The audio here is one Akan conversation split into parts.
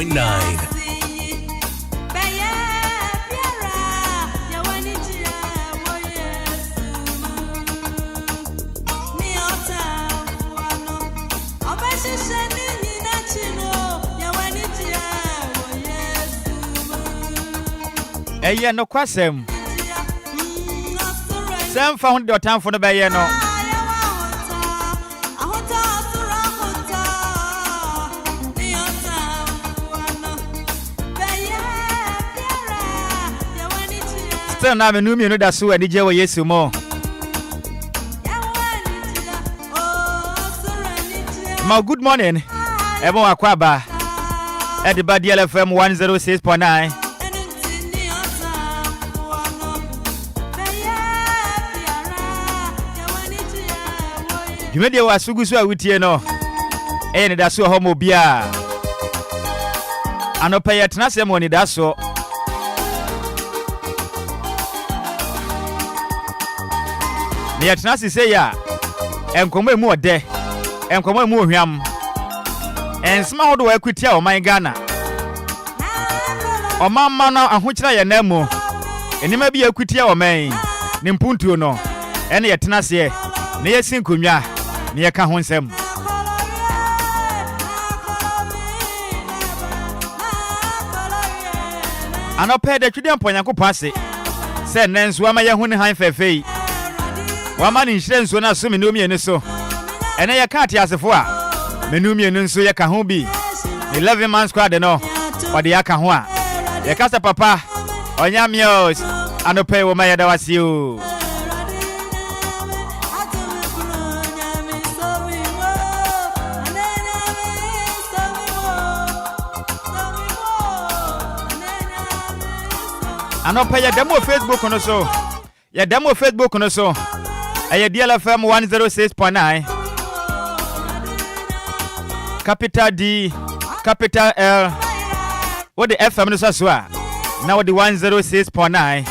9. Eye no kwasem. Sem found your time for the baye no. Still na me no mi no da so ani je wo Yesu mo. Ma good morning. Ebo akwaba. At the DLFM 106.9. Yumedia wa sugusu awutie no. Anidaso Wɔhɔ Obia. Anopa ye tenase mo Anidaso. Ne ye tenase se ya. Enkomo emu ode. Enkomo emu ohwam. Ensma hodo wa akutia o man Ghana. O mamma no ahokyira ye na mu. Enima bi akutia o man. Ne mpuntuo no. Ene ye tenase ne ye sinkonwa. Ne ye ka ho nsem. Anope de twede mponyankopɔ ase. Se nenso ama ye hu ne han fefei. Wa ma ne nhire nso na so me no mienu so. Ene ye ka ate asefo a menu mienu nso ye ka ho bi. 11 man squad no. Ode ya ka ho a. Ye ka sa papa. Onyamios. Anope wo ma ye da wase o. Anopa ya demo Facebook no so. Ya demo Facebook no so. Aya DLFM 106.9. Capital D, capital L. What the FM no so a. Now the 106.9.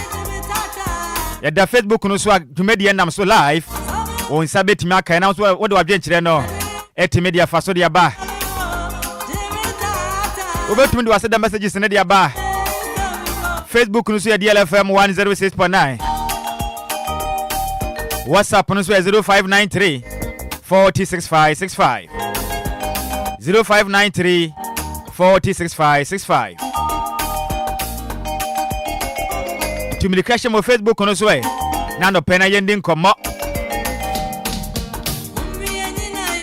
Ya da Facebook no so a media nam so live. On sabet mi aka na so what do adwenkyere no. Et media fa so dia ba. Obetumi do aseda messages na dia ba. Facebook no so ya DLFM 106.9. WhatsApp no so ya 0593 406565. 0593 406565. Communication mo Facebook no so na no pena yending komo.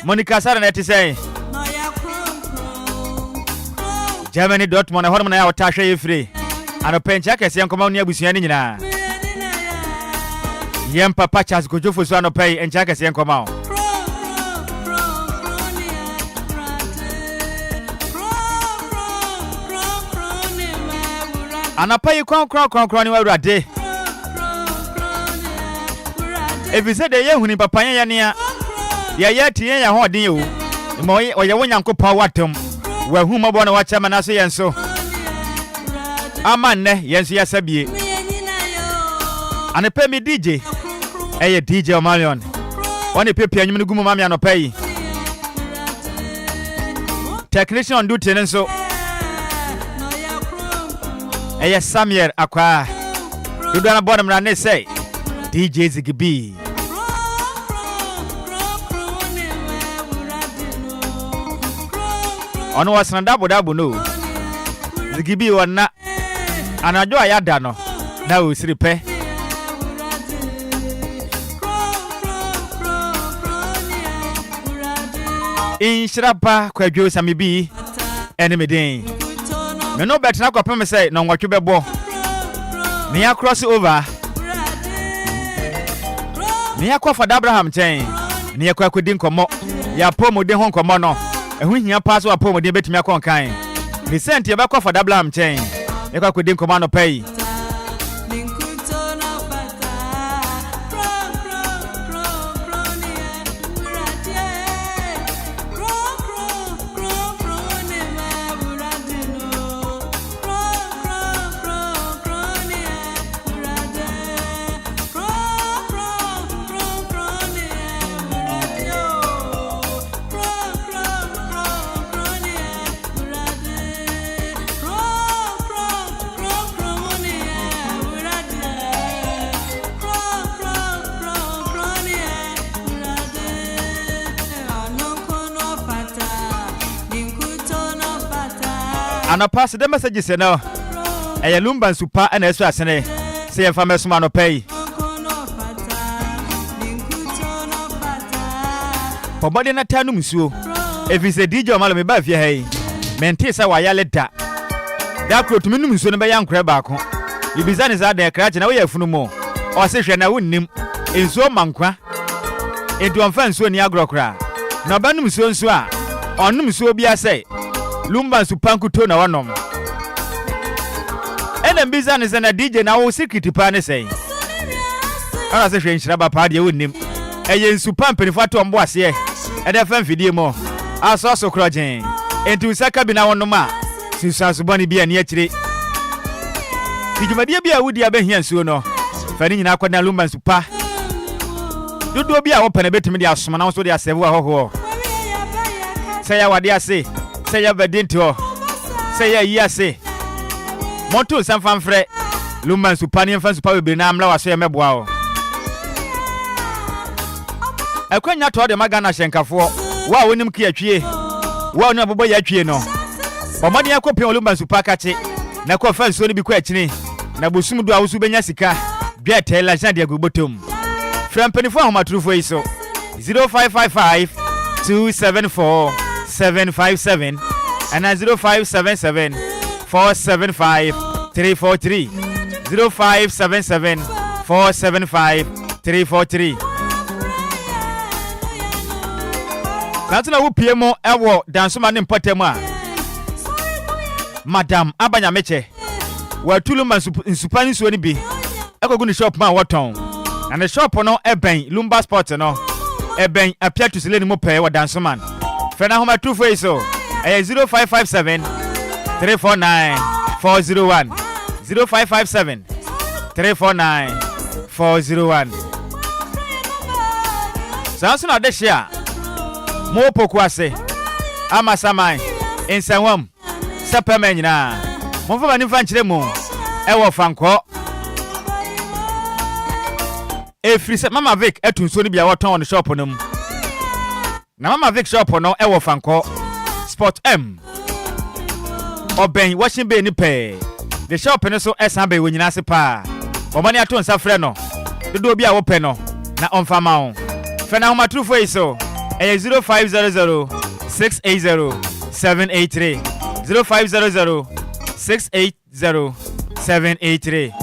Monica Sara net say Germany Dortmund na na ya otashe ye free. Ano pencha kese yankoma oni abusua ni nyina. Yem papa Charles Gojofo so ano pay encha kese yankoma o. Ana pay kron ni wawrade. Ebi se de ye huni papa yen ya ya tie ya ho den yo. Mo oye wonyankopon watom. Wa hu mabo na wacha manaso yen so. Amanne yensu ya sabie. Anepe mi DJ. Eye DJ Omalion. Oni pepe anyum ne gumu mami anopa yi. Technician on duty nenso. Eye Samuel akwa. Dudu na bodam na ne say DJ Zigibi. Ono wasana dabo no. Zigibi wana anajo ayada no na osiripe Nhyiraba Kwadwo Sammy bi enemy den me no bet na kwapem say no nwotwe bebo me ya cross over me ya kwa Fada Abraham chen me ya kwa kodi nkomo ya pomode ho nkomo no ehu hia pa so apomode betimi akonkan Vicent ya bakwa Fada Abraham chen ekwa kodi nkomo no pay Anapa se the messages no. Eye Lumba super and eso asene. Say e fa mesoma no pay. Pobode na tanu msuo. If you say DJ Omalo me ba fie hey. Mente say wa yale da. Da kro tumi num nsuo no be yankra ba ko. Ibiza ne za da kra che na wo yafunu mo. O se hwe na wonnim. Ensuo mankwa. Edu onfa nsuo ni agrokra. Na ba num nsuo a onum nsuo bia say Lumba supankuto na wonom. Ena mbiza ne na DJ na wo secret pa ne say. Ara se hwe Nhyiraba pa de wonnim. Eye nsupa mpenifo ato mbo ase. Ede fa mfidie mo. Aso krojen. Enti saka bi na wonom a. Sisanso boni bia ne akire. Tijumadie bia wudi abehia nsuo no. Fa ni nyina akwana Lumba nsupa. Dodo bia wo pene betimi de asoma na wo so de asevu ahoho. Say ya wade ase. Say ya bedinto. Say ya yi ase. Monto sanfan frɛ Lumba nsupa ne mfa nsupa bebre na amla waso ye meboa o. Akwanya to de magana hyenkafo wa wonim ki atwie wa onu abobo ya atwie no omade akopia Lumba nsupa kache na ko fa nsuo ne bi ko akini na bosum do awusu benya sika dwa tela jan de agobotom frampanifo ahomaturufo yi so 0555 274 757 and 0577 475 343 0577 475 343. Natuna wo piemo ewo dansoma ne mpotemu a Madam Abanya Meche wa Lumba nsupa nsuo ni bi ekogu ni shop ma woton na ne shop no eben Lumba Sport no eben apia to sele ni mo pe wa dansoma fena homa trufo iso 0557 349 401 0557 349 401. Sanso na de share mo pokuase amasamai ensanwam sapama nyina mo fa mani fa nkyere mo ewo fanko efri se Mama Vic etunso ni bia woton on shop no na Mama Vic shop no ewo fanko Sport M oben washing bay ni pe the shop no so esan be wonyina se pa omani ato nsa frɛ no dodo bia wo pe no na onfama on fe na homa trufo iso 0500 680 783 0500 680 783.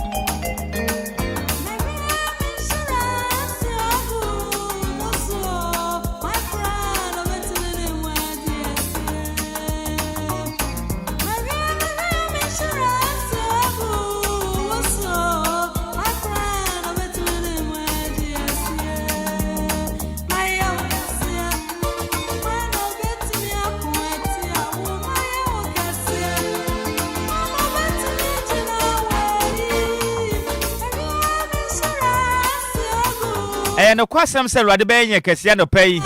No kwasam se Lwade be yen kese no pay.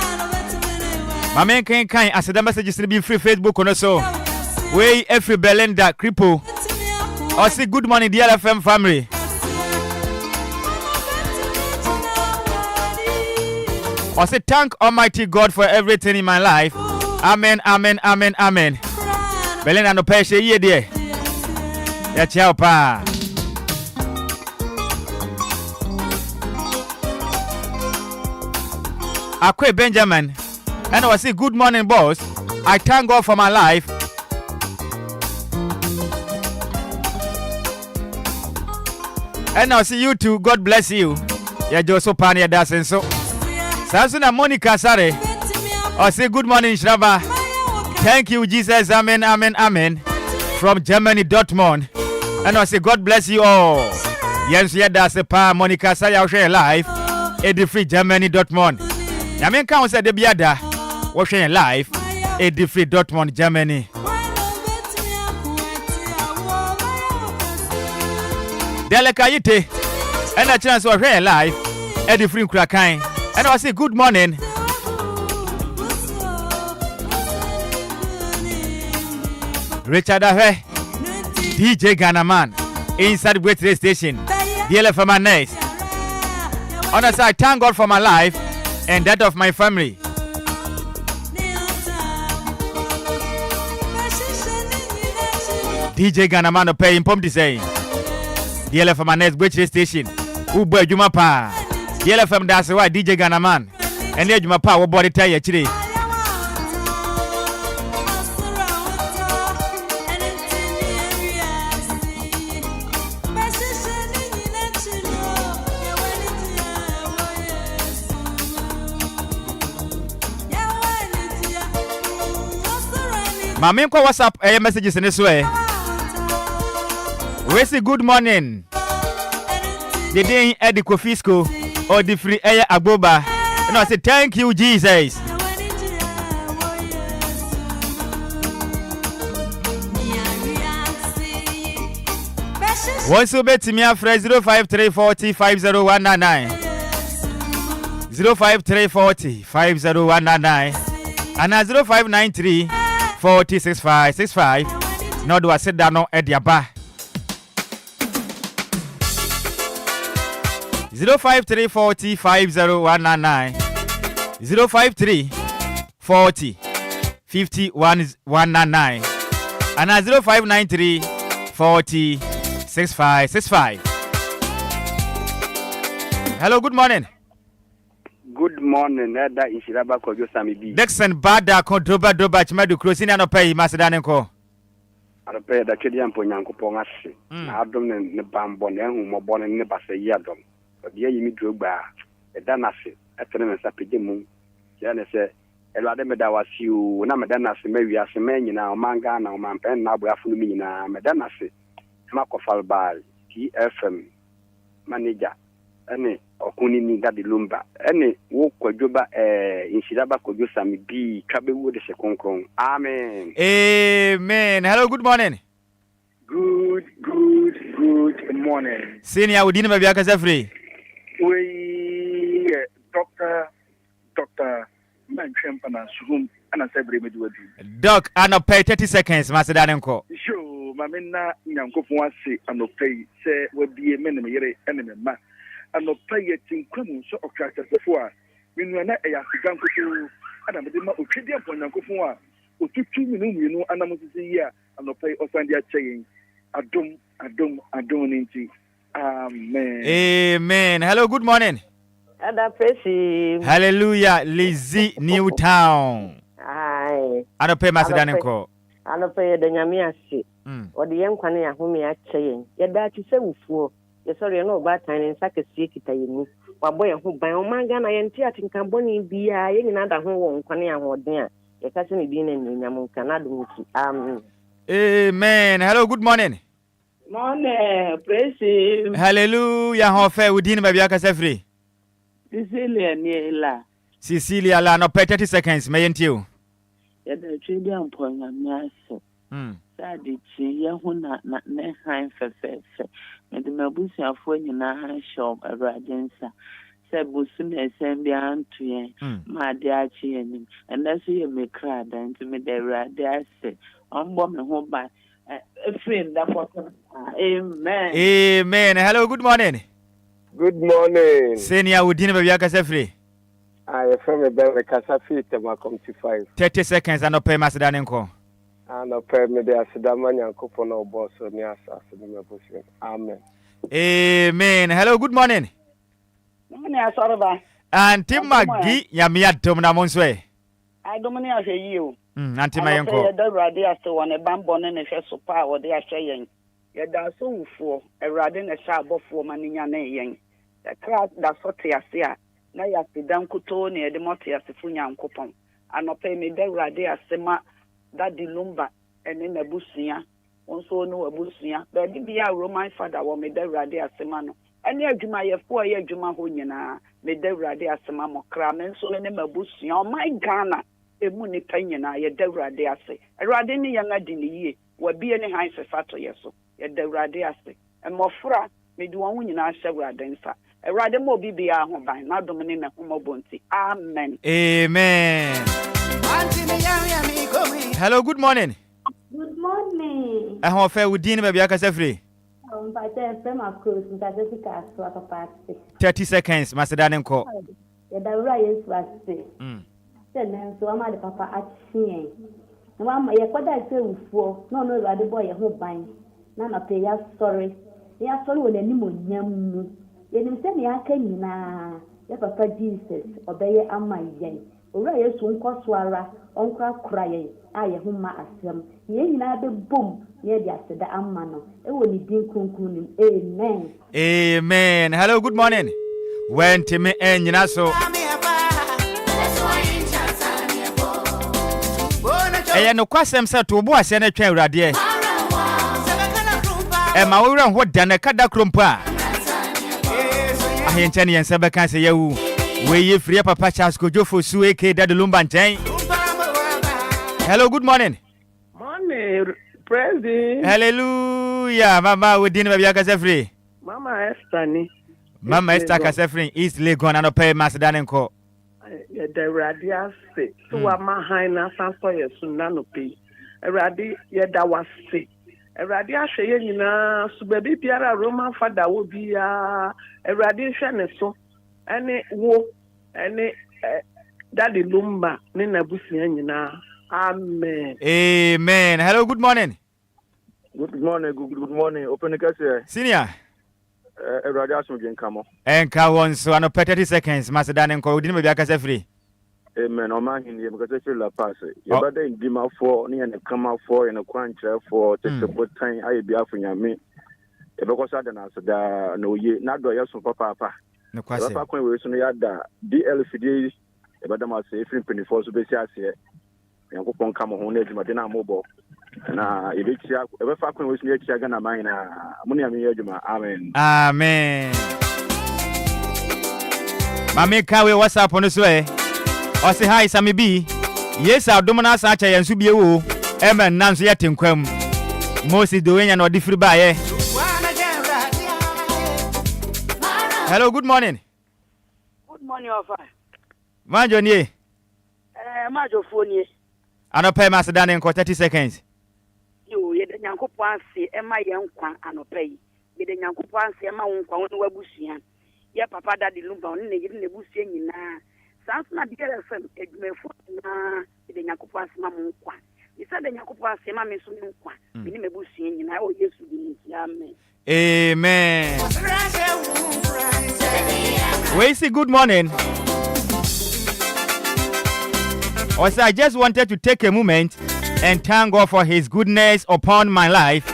Mama kan aseda messages ni bi free Facebook no so. We every Belinda Kripo. I say good morning DLFM family. I say thank Almighty God for everything in my life. Amen, amen, amen, amen. Belinda no pay she ye there. Ya chao pa. Akwe Benjamin, and I say good morning boss. I thank God for my life. And I see you too. God bless you. Ya Joso Pania dancing so. Sasuna Monica Sare. I say good morning Nhyiraba. Thank you Jesus. Amen, amen, amen. From Germany Dortmund. And I say God bless you all. Yes, yeah, that's a pa Monica Sare. I'll share live. Edi free Germany Dortmund. Yamen kan say de biada wo hwe live Edi free Dortmund Germany. Delekayite and a chance wo hwe live Edi free Krakan and I say good morning. Richard Ahe DJ Ghanaman inside Great Radio Station DLFM next. On the side, thank God for my life and that of my family. DJ Ghanaman no pay impom say. DLFM next Butcher station. Who boy Juma pa. DLFM that's why DJ Ghanaman. And the Juma pa what body tire today. Mami kwa WhatsApp messages in this way. We say good morning. The day at the Kofisco or the free air Agoba. And I say thank you, Jesus. Once you bet me a phrase 05340 50199 05340 50199 and 0593 406565. No do I sit down no at your bar. 05340 50199 053 40 51199 and 0593 40 6565. Hello, good morning. Good morning, Nada Nhyiraba Kwadwo Sammy B. Dexon Bada Controba Doba Chimadu Crossing and Pay Macedanenko. I pay the Chidian Ponyanko Pongassi. I don't know Bambon and whom born in the Bassa Yadom. But the Yimi drew bar, a Danasi, a Tenement Sapidimu. Jana said, Elademeda was you, Namadanasi, maybe as a man in our manga, now man pen, now we are full me now, Madanasi, Makofal Bar, DLFM, manager, any. Okunini dadi Lumba ene wo kwadwoba Nhyiraba Kwadwo Sammy bi kabewo de sekonkron. Amen. Amen. Hello, good morning. Good morning. Senior Udine Mabiaka Zafri. We Dr. Manchempana Sum and a Sabre Medwadi. Doc, I no pay 30 seconds, Master Danenko. Sure, Mamina Yankofuasi and no pay say would be a minimum enemy man. And no play it in Queen so of characters before. When we're not a African couple, and I'm the Ukidia Ponakofua, or 2 minutes, you know, and I'm here, and no play of Sandia saying, I don't into. Amen. Amen. Hello, good morning. Hallelujah, Lizzie Newtown. Aye. I don't pay Master Danenko. I don't pay the Yamiasi. Or the young Kwania whom you are saying. Yet that you say before. Yes, sorry, no bad time in Sakasiki. My boy, who by Omagan, I am teaching Camboni be a young another home, Kwania or dear. Your cousin being in Yamu Canada. Amen. Hello, good morning. Morning, praise him. Hallelujah, how fair within Mabiaka Sefri. Cecilia Niela. Cecilia La, no pay 30 seconds, mayn't you? Yet the children point on me. Sadly, Yahuna, not Neheim for face. And the Mabusia for you now shop a radensa. Said Busum send beyond to ye, my dear chin, and that's you may cry then to me the radia say, on woman home by a friend that was. Amen. Amen. Hello, good morning. Good morning. Senior Udine Mabiaka Sefri. I am from a better Casafi, Tamakom 5. 30 seconds and no pay Master Danenko. And a permit the Asadamania Copono boss or near Assassin. Amen. Amen. Hello, good morning. And Tim Magi Yamia Domina Monsway. I dominate you. Auntie Mayanko. The radia still on a bambon and a chest of power, they are saying. Yet that's so for a radin a sharp of woman in your name. The class that's what they are here. Now you have to down Cutoni, the Motia Sifunia and Coupon. And no pay me the radia sema that the Lumba and in a busia. Also no a busia. But be a Roman father or me the radia semano. And near Juma, your 4 year Juma Hunyana, me the radia semamo cram and so in a busia. Oh my Ghana, a money penina, your de radia say. A radini younger dini will be any high fato yeso. Your de radia say. And more fra, me do one in our several densa. A rather more be our home by now dominating a homo bounty. Amen. Amen. Hello, good morning. Good morning. I have fair with Dean Mabiaka Sefri. 30 seconds, Master Danenko. Mama, you could I say before, no, the boy, a whole bind. None of the sorry. They are sorry when any more young. You didn't say me, I came na. Your papa Jesus, obey a my yen. Uriah soon cost swara, uncle crying. I whom my asem. Ye na the boom, ye just the amano. It will be kunkunim. Amen. Amen. Hello, good morning. When Timmy and Yinaso. Eye no kwasem se to bo ase na twa awurade e ma wo ran ho dane kada krompa ahenche ne yense beka se yawu we ye free papa Charles Kojofo su eke dad Lumba nten. Hello, good morning. Morning, President. Hallelujah. Mama we din ba bia ka se free. Mama Esther ni. Mama Esther ka se free East Legon and pay Macedon nko. The radias say so ama hina sanso yesu nano pe erade ye da wase erade ahwe ye nyina so baby biara Roman father wo bia erade hwe ne so ene wo ene daddy Lumba ne nabusia nyina. Amen. Amen. Hello, good morning. Good morning. Open the case. Senior. Erade aso gen kamo. Enka won so ano 30 seconds Macedon nko odi me bia ka se free. Amen. Oman ni because I feel la pass. You better in dima for ni and come for in a quantra for take the time I be afunya me. E be ko sa da na so da no ye na do ya so papa. No kwase. Papa kwen we so no ya da DLFM e be da ma se free 24 so be si ase. Yankopon kamo ho na adwuma de na mobo. Na e be tia e be fa kwen we so no ya tia Ghana man na mo ne ame adwuma. Amen. Amen. Mami kawe WhatsApp on so eh. O say hi Sammy B. Yes adomana sa acha yansu bie wo. Amen nanso ya tenkwam. Moses doenya na odifiri ba ye. Hello, good morning. Good morning, Ofa. Manjo nie. Majo phone. Anope Macedon nko 30 seconds. Yo, ye de Nyankopon ase e ma ye nkwa anope yi. Ye de Nyankopon ase e ma wo nkwa wonu wabusua. Ye papa daddy Lumba wonu ne yiri ne busua nyina. Sans na DLFM edumefo na ye de Nyankopon ase ma mo nkwa. Isa de Nyankopon ase ma me so nkwa. Bini me busua nyina o Yesu di nti. Amen. Amen. We say good morning. Also, I just wanted to take a moment and thank God for His goodness upon my life.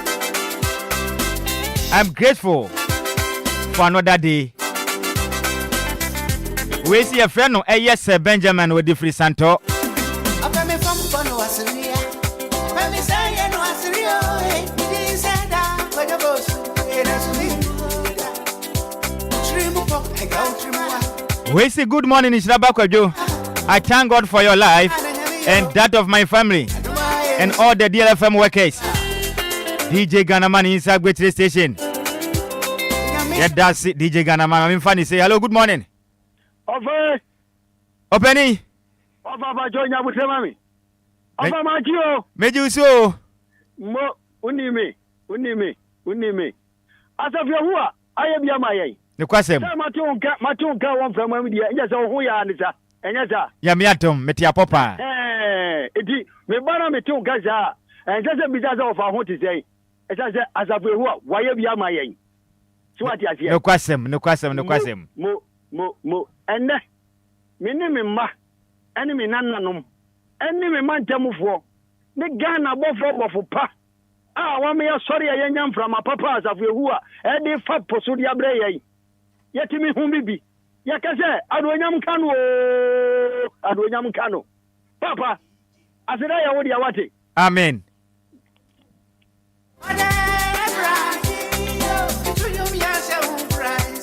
I'm grateful for another day. We see a friend, yes, Benjamin with the free Santo. We say good morning, Nhyiraba Kwadwo. I thank God for your life and that of my family and all the DLFM workers. DJ Ghanaman inside Great Station. Yeah, that's it, DJ Ghanaman. I'm funny. Say hello, good morning. Over. Openi. Over ba jonya butemami. Over ma kio. Meju so. Mo unimi. Asafia huwa aye bia maye. Ne kwasem. Matunka won from am dia. Nya so hu ya anisa. Enya sa. Ya miatom metia popa. Edi me bana metunka za. Enja se biza za ofa ho ti sei. Enja se asafia huwa waye bia maye. Swati asia. Ne kwasem. Mo enne. Mini me ma. Ene me nananom. Ene me mantamufo. Ne Ghana bofo pa. Wa me sorry ya nyam from papa asafia huwa. Edi fa posudi abre yai. Yetimi hu bibi. Yakase adonyam kano. Papa, asira ya wodi awate. Amen.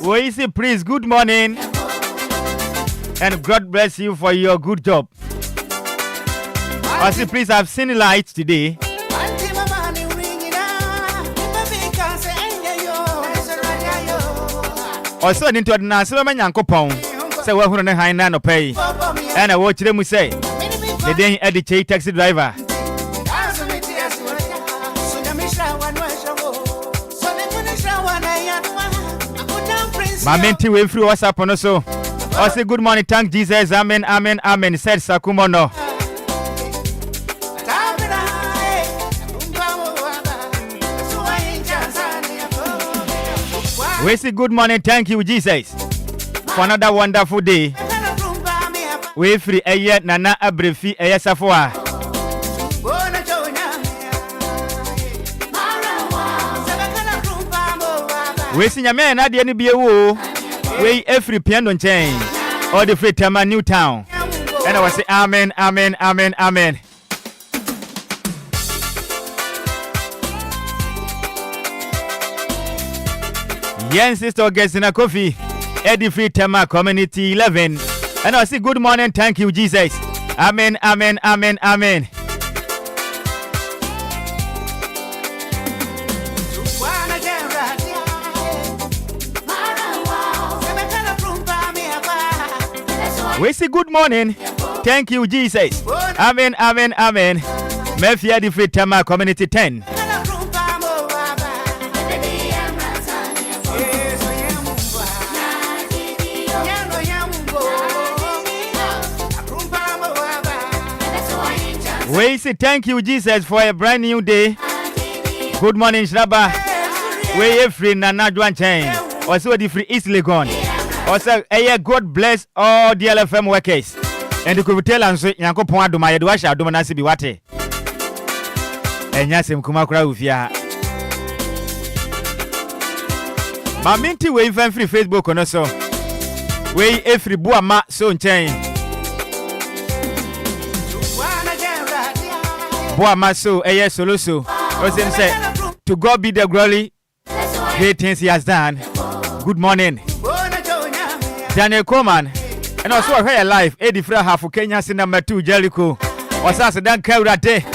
We say please good morning and God bless you for your good job. I say please I've seen light today. Also into the national Yankopon. Say we hunu ne han na no pay. And I watch them say the day educate taxi driver. My menti we free WhatsApp on so. I say good morning, thank Jesus. Amen. Said Sakumono. We say good morning, thank you, Jesus, for another wonderful day. We free a nana abrefi a safwa. We see Yame and Adia Nibiu. We every piano chain. All the free Tama New Town. And I was say amen, amen, amen, amen. Yes, sister guest in a coffee. Eddie Free Tama Community 11. And I say good morning, thank you, Jesus. Amen, amen, amen, amen. We say good morning, thank you, Jesus. Amen, amen, amen. Mefia Eddie Free Tama Community 10. We say thank you, Jesus, for a brand new day. Good morning, Nhyiraba. We free Nana Juan Chain. Also, the free East Legon. Also, God bless all DLFM workers. And the could tell us, Yanko Pondo, my Edwasha, Domanasi Biwate. And Yasim Kumakra Ufia. Maminti wave and free Facebook on us. We every Buama so chain. Boamaso, Soloso. Person said, to God be the glory. Great things he has done. Good morning. Daniel Coleman. And also a life. Eddie Fra half of Kenya, number 2, Jericho. Was asked Dan Kaurate.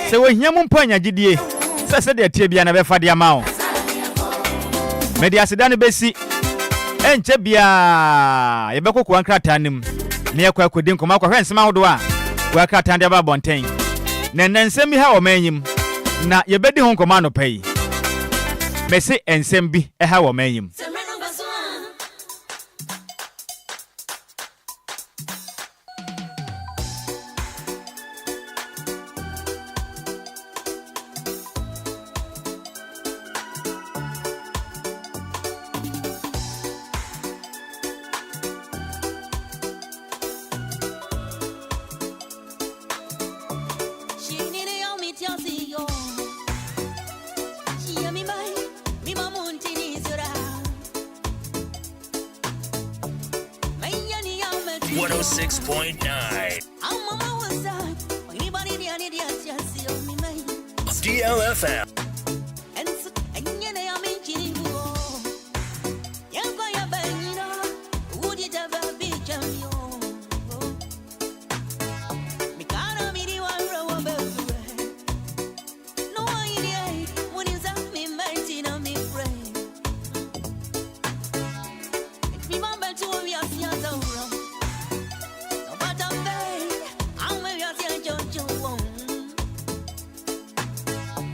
So when Yamun Panya Gidie, said the Tibia and Befadia Mao. Media Sedani Bessi and Chebia, Ebeko Quankratanim, near Quackudin Comako and Smaudua, Quackatanda Bontain. Then send me how mayim. Na Yebedi Hong Commando pay. Messi and Sembi a how mayim. DLFM.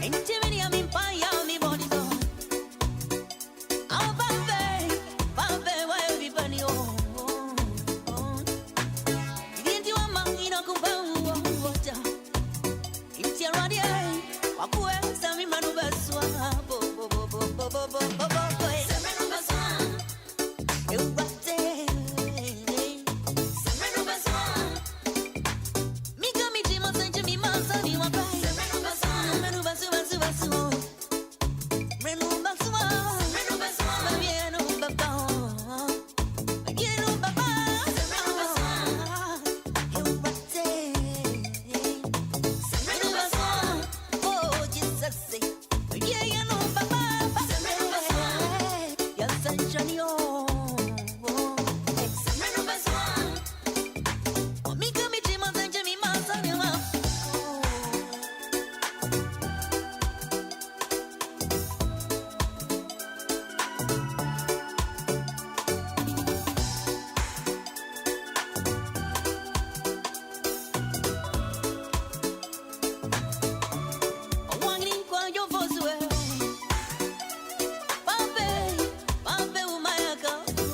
Intimidate.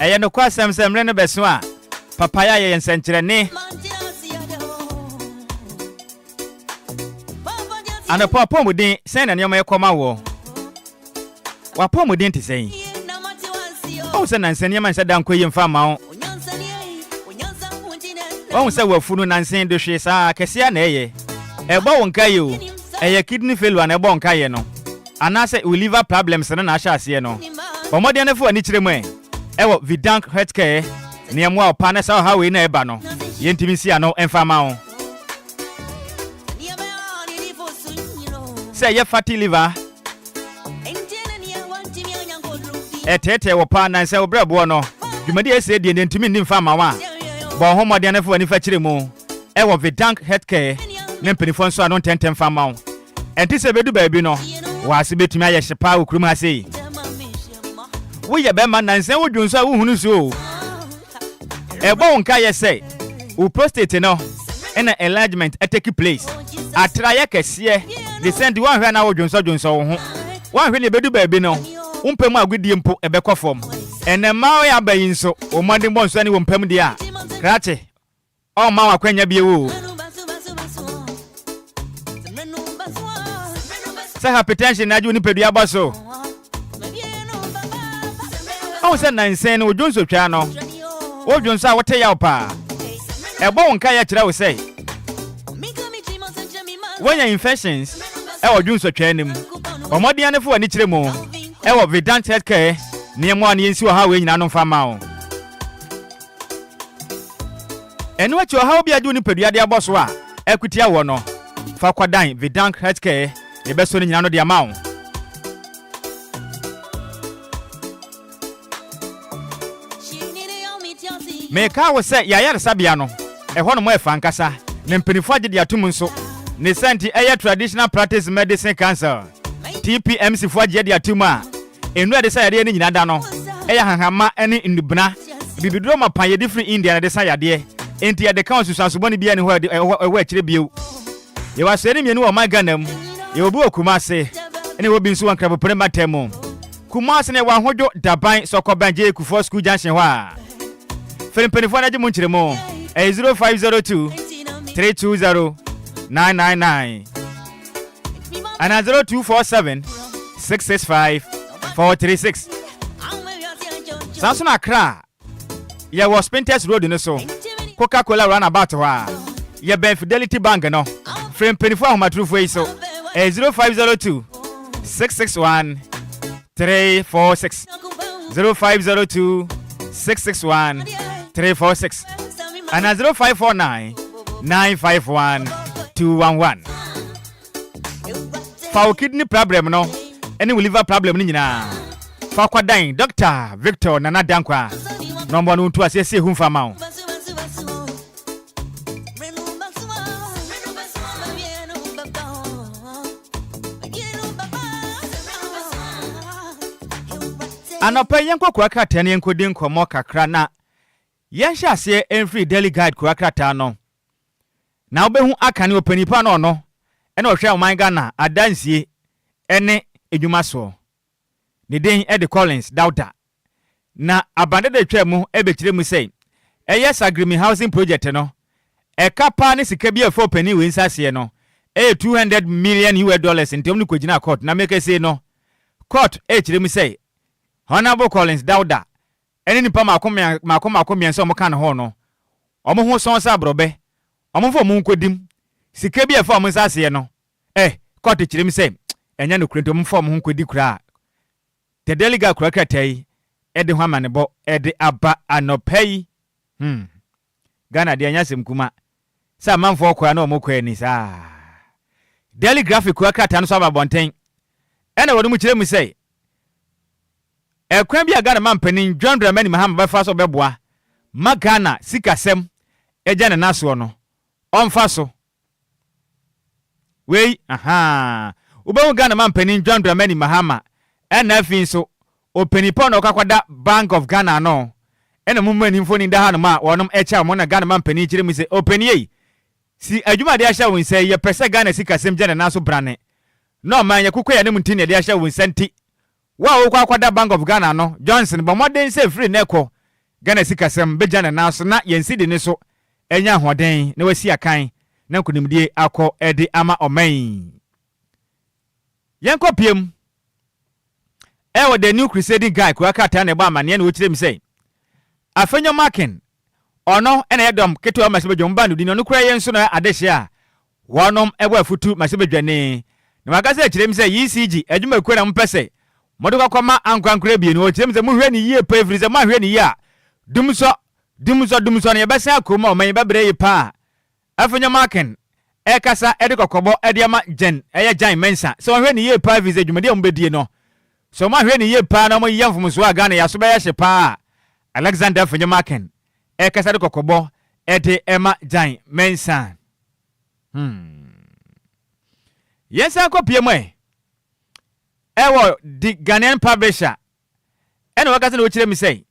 ɛyɛ no kwa sɛmsɛmre no bɛso a papaya yɛ nsɛnkyerɛne anɔpa apɔmuden sɛn na nneɛma yɛkɔma wɔ wapɔmuden te sɛn ɔhu sɛ nansa nneɛma nsɛ da nkɔ yi mfa ma wo ɔhu sɛ wafu no nansen de hwee saa kɛseɛ na ɛyɛ ɛbɔ wo nka yɛ o ɛyɛ kidney failure na ɛbɔ nka yɛ no anaasɛ liver problems no na ahyɛ aseɛ no ɔmɔdeɛ no fo ani kyerɛ mu ɛwɔ Vidank Healthcare nneɛma a ɔpa ne sɛ ɔha wei na ɛba no yɛntimi si ano ɛmfa ma wo sɛ ɛyɛ fatty liver ɛtɛɛtɛɛ wɔ pa nansɛ wobrɛboɔ no dwumadi ɛsɛ deɛ ntimi nni mfa ma wo a bɔ ho mmɔdeɛ no fo ani fa kyerɛ mu ɛwɔ Vidank Healthcare ne mpanimfoɔ nso a no ntɛntɛm fa ma wo ɛnti sɛ bɛdu baabi no wɔase bɛtumi ayɛ hye paa wɔ kurom ha sei woyɛ bɛma nansɛ wodwo nso a wohunu so o ɛbɔ wo nka yɛ sɛ wo prostate no ɛna enlargement take place atrayɛ kɛseɛ de sɛnti woanhwɛ na wodwo nso wo ho woanhwɛ ne bɛdu baabi no wompɛ mu agodie mpo ɛbɛkɔ fam ɛnɛ mmaa yɛ aba yi nso wo mmɔden bɔ nso ne wɔ mpam deɛ a krakye ɔmma wo akwanya bie wo sɛ hypertension na agye wo nipadua bɔ so ɔhu sɛ nansɛn no wodwo nso twaa no wodwo nso a wote yaw paa ɛbɔ wo nka yɛ kyerɛ wo sɛ wonya infections ɛwɔ dwo nso twaa no mu ɔmmɔden ne fo ani kyerɛ mu ɛwɔ Vidank Healthcare nneɛma a ne yɛnsi wɔ ha wei nyinaa no mfa ma wo ɛno akyi ɔhaw bi agye wo nipadua de abɔ so a akutia wɔ no fa kɔdan Vidank Healthcare yɛbɛso no nyinaa no de ama wo meka wo sɛ yɛayaresabea no ɛhɔ no mo ɛfa nkasa ne mpanimfoɔ agye de atom nso ne sɛnti ɛyɛ traditional practice medicine council TPMC foɔ agye de atom a ɛnu ɛde sɛ yadeɛ no nyinaa da no ɛyɛ hahama ne nnubena bibiduro ma pan yɛde firi India na de sa yadeɛ enti yɛde ka osusuasobɔ ne bia ne hɔ ɛwɔ akyire bio yɛwɔ asɔre ne mmienu wɔ ɔman Ghana mu yɛwɔ bi wɔ Kumase ne wɔ bi nso wɔ Nkrabopere matam mu Kumase ne wɔ ahodwo daban sɔkɔban gye Kufuor school junction hɔ a Fempenifoɔ na gye mu nkyerɛ mu 0502 320 999 ana 0247 665 436 Samson Accra yɛwɔ Spinters Road no so Coca-Cola runabout hɔ a yɛbɛn Fidelity Bank no Fempenifoɔ ahomatorofo yi so 0502 661 346 0502 661 346 and 0549 951 211 for kidney problem no any liver problem ni nyina for kwadan Dr. Victor Nana Dankwa number no to asese hu fama o anɔpa yɛnkɔ kurakata ne yɛnkɔdi nkɔmmɔ kakra na yɛnhyɛ aseɛ ɛmfiri daily guide kurakata no na wobɛhu aka ne ɔpanipa no ɔno ɛna ɔhwɛ ɔman Ghana adansie ɛne edwuma soɔ ne den ɛde Collins Dauda na abande de twa mu ɛbɛkyerɛ mu sɛ ɛyɛ Sagrimi housing project no ɛka pa ne sika bi afɔ pani we nsaseɛ no ɛyɛ $200 million ntam no kɔgyina court na meka sei no court ɛkyerɛ mu sɛ Honorable Collins Dauda ene nipa mako mienso mo kan ho no omo ho son sa brobe omo fo mo nkodim sika bi e fo mo nsase no court kyerem se enya no kurento mo fo mo nkodi kura the delegate kurakratai e de ho amanebo e de aba anopai Ghana de anya sem kuma sa manfo kwa na omo kwa ni sa daily graphic kurakrata no so ababonten ene wodo mu kyerem se ekwan bi agana mampanin John Dramani Mahama befa so beboa magana sikasem eja ne naso no onfa so wei ubewu Ghana mampanin John Dramani Mahama ena afin so openipo no kwakwada Bank of Ghana no ena mumani mfoni da ha no ma wonom echa mo na Ghana mampanin kire mu se openie si adwuma de ahya won se ye pese Ghana sikasem je ne naso brane no man ye kokwa ya ne mutini de ahya won santi wa wo kwakwada Bank of Ghana no Johnson bo modern say free neko Ghana sikasem beja na naso na yensi de ne so enya hoden na wasi akan na nkunimdie akọ ede ama oman yenko piem ewo the new crusading guy kwa kata na gba amane na wochire mi sei afenyo marking ono ena yedom keto ma sebedwo mba no di no kura yenso na adehye a wonom ebo afutu ma sebedwane na magase achire mi sei ECG adwuma kwera mpese modo kwama ankwankura bie no wochire mi sei muhwe ni yie pa efrize ma hwe ni ya dumso na yebesa akoma oman babre yi pa afenyo marking ekasa ede kokobo ede ama gen eye jan mensa so hwe ni yie pa efrize dwumade ombedie no so ma hwe ni yie pa na mo yemfom so aga na yaso be ye pa Alexander Fenyomaken ekasa de kokobo ede ema jan mensa yesa kopie mo ewo the Ghanaian publisher ene wakasa na ochire mi say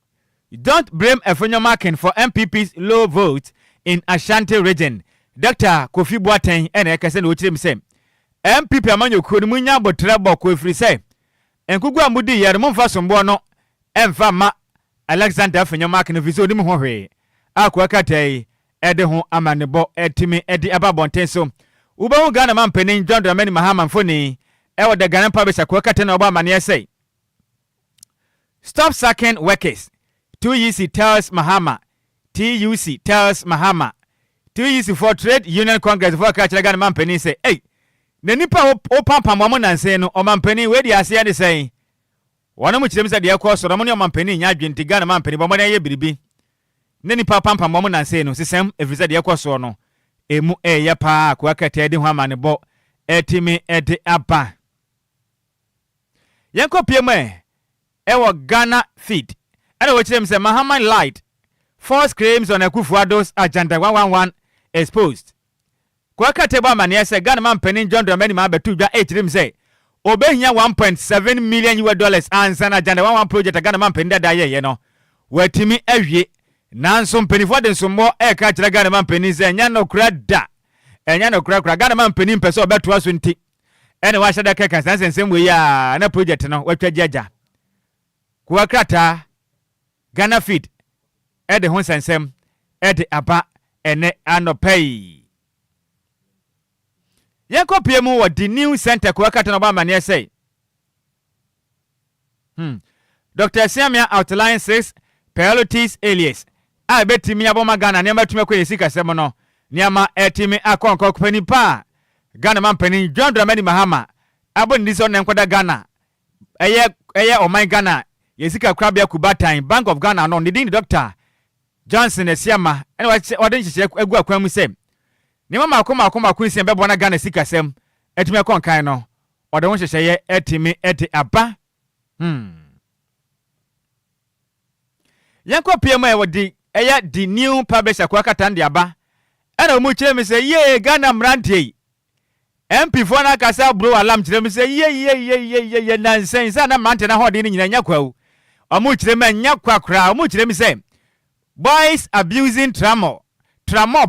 don't blame Fenyomaken for MPP's low vote in Ashanti region. Dr. Kofi Boateng ene ekasa na ochire mi say MPP amanyokuo ni munya botre boko efri say enkugu amudi yare momfa sombo no emfa ma Alexander Fenyomaken viso ni ho hwe akwa katai ede ho amanebo etimi ede ababonten so ubahu Ghana man penin John Dramani Mahama mfoni ewo the Ghana publisher kwa kate na oba amane say stop sacking workers. TUC tells Mahama TUC for Trade Union Congress for catch Ghana man penin say hey na nipa o pampa mo nanse no o man penin we di ase de say wana mu kirem se de yakọ so mo ne o man penin nya adwenti Ghana man penin bo mo na ye biribi na nipa pampa mo nanse no sesem efise de yakọ so no emu ya pa kwa kata de ho amane bo etimi ede aba yanko piem ewo Ghana feed ana wo kirem se Mahama light false claims on Akufo-Addo's agenda 111 exposed kwa kata ba amane se Ghana man penin John Dramani ma betu dwa kirem se obehia 1.7 million US ansa na agenda 11 project Ghana man penin da ye no watimi awie nanso mpenifo de nsommo ka kira Ghana man penin se nya no kura da enya no kura Ghana man penin pese obeto aso nti ene wa hyeda keka sansensem we ya na project no watwa giaja kwa krata Ghana feed ede ho sensem ede aba ene anopei Yakopie mu the new center kwa kata no ba mane say Dr. Sammy outline 6 priorities alias a betimi aboma Ghana ne matumi akọ yesika sem no niama etimi akonko pani pa Ghana man pani John Dramani Mahama abon ndi so ne nkoda Ghana eye oman Ghana yesika krabia kubatan Bank of Ghana no ndi Dr. Johnson Esiama ene wade nhyehyɛ agu akwan mu sem ni mama akoma kunsi be bona Ghana sikasem etimi akon kan no ode ho hyehyɛ etimi ede aba yanko PM e wodi eya the new publisher kwa katande aba ana mu kire mi se ye Ghana mrantie MP for na kasa bro alarm kire mi se ye nonsense na mrantie na hode ni nyina nya kwawu omu kire ma nya kwakra omu kire mi se boys abusing tramo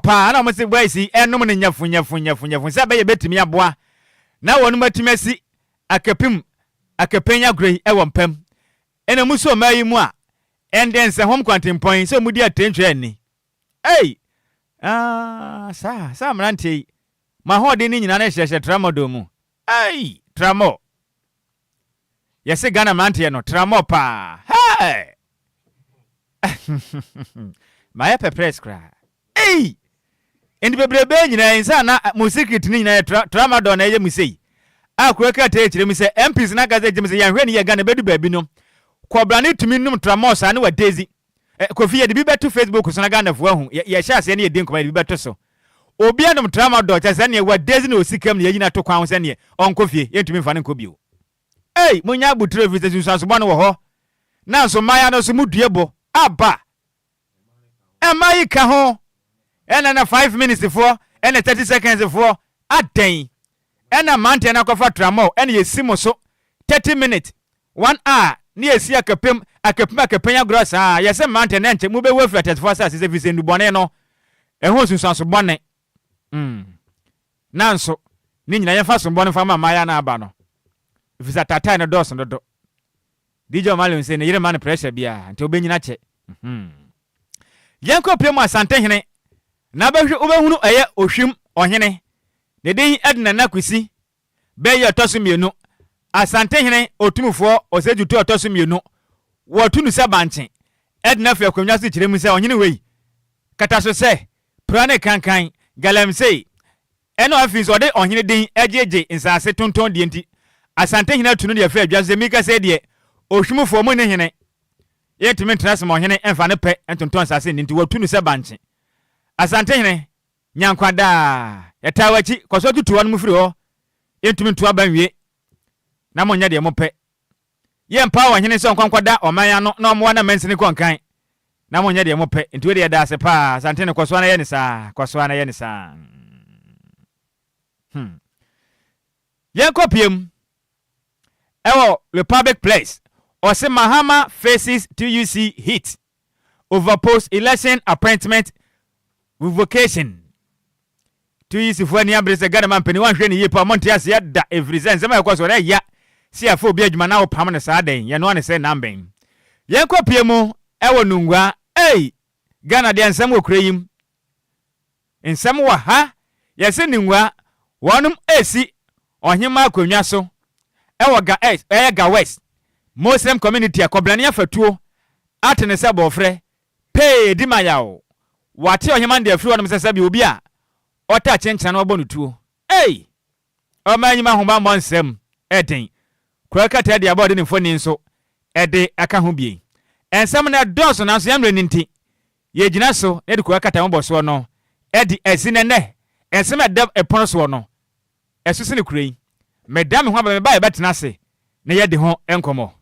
pa na mo se boys enum ne nyafu se be ye betimi aboa na wonu matimi asi akapenya grey e wompam ena muso mayi mu a endense home contemporary so mudi atentwe ni hey sa mrantie ma hode ni nyina na hyehye tramo do mu hey tramo yese Ghana mrantie no tramo pa hey my press cry hey endi bebrebe nyina insa na musikit ni nyina tramadol na ye musei akura ka te kire mi se MPs na gaze je mi se yan hwe ni ye Ghana bedu baabi no kobra ni tumi num tramos ane wa Daisy Kofi ye de bi beto Facebook so na Ghana fo ahu ye sha ase ne ye din koma bi beto so Obia num tramadol cha se ne wa Daisy na osikam ne ye nyina to kwan se ne on Kofi ye ntumi fa ne ko bio hey munya abutre vi se sunsanso bo no wo ho na so maya no so muduebo aba emai ka ho ena na 5 minutes for ena 30 seconds for aden ena mante na kofa tramo ena yesimo so 30 minutes 1 hour ni esi akapem akapenya gross yese mante na nche mu be wo flat for sa se vise ndu bone no ehun sunsanso bone nanso ni nyina ye fa so bone fa maya na aba no visa tata na dos ndo DJ Malin se ne yire man pressure bia nti obenyina che Yanko Pemo Asante Hene. Na behwe obehunu eye ohwim ohene. Ne den Edna Nakwisi. Be ye toso mienu. Asante Hene otumufo osejutu otoso mienu. Wo tunu se banche. Edna fe akwanya se kiremu se ohene wei. Kata so se prane kankan galamsey. Eno afis ode ohene den ejeje nsase tonton de enti. Asante Hene tunu de afa adwase mika se de ohwimufo mo ne hene. Yetimi ntrase mo hene emfa ne pe entonton nsase nti wo tunu se banche. Asante Hene nyankwada yatawachi kwaso tutuwa no mufiri ho yentumi ntuwa banwie na mo nya de mo pe ye mpa wa hene se nkwankwada omanya no na omwa na mensini konkan na mo nya de mo pe ntuwe de da se pa Asante Hene kwaso na ye ni sa ye kopiem ewo Republic Place Ose Mahama faces TUC hit over post-election appointment revocation. TUC for any abrese Ghana penny one sheni yepa Montias yada every sense. Sema kwa sore ya si afo Obia adwuma na opam ne saa den. Ye no ane se namben. Ye kwa piemu ewo nungwa Ghana de nsem wo kureyim. Nsem wa ha ye se nungwa wonum esi ohima akonwa so ewo ga West Muslim community akoblani afatuo atene se bofre pay di mayao wate ohima de afiri wonum sesa bi obi a ota chenchana no bonutuo o manyima homa mo nsem eden kurakata de abode ne foni nso ede aka ho bie ensem na doso na so yamre ninti ye gina so ne de kurakata mo boso no ede esinene ensem ede epono so no esusu ne kurei medam ho ba me ba betena se ne ye de ho enkomo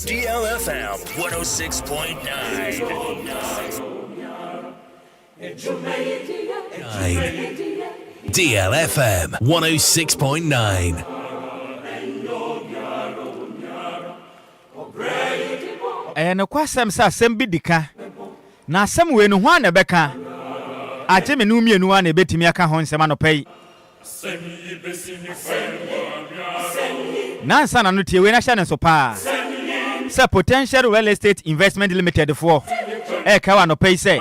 DLFM 106.9. DLFM 106.9. No kwasem sa asem bi dika na asem we no ho na beka aje me no mienu a na betimi aka ho nsem anopai na nsa na no tie we na hya ne so pa se potential real estate investment limited for ka wa no pay say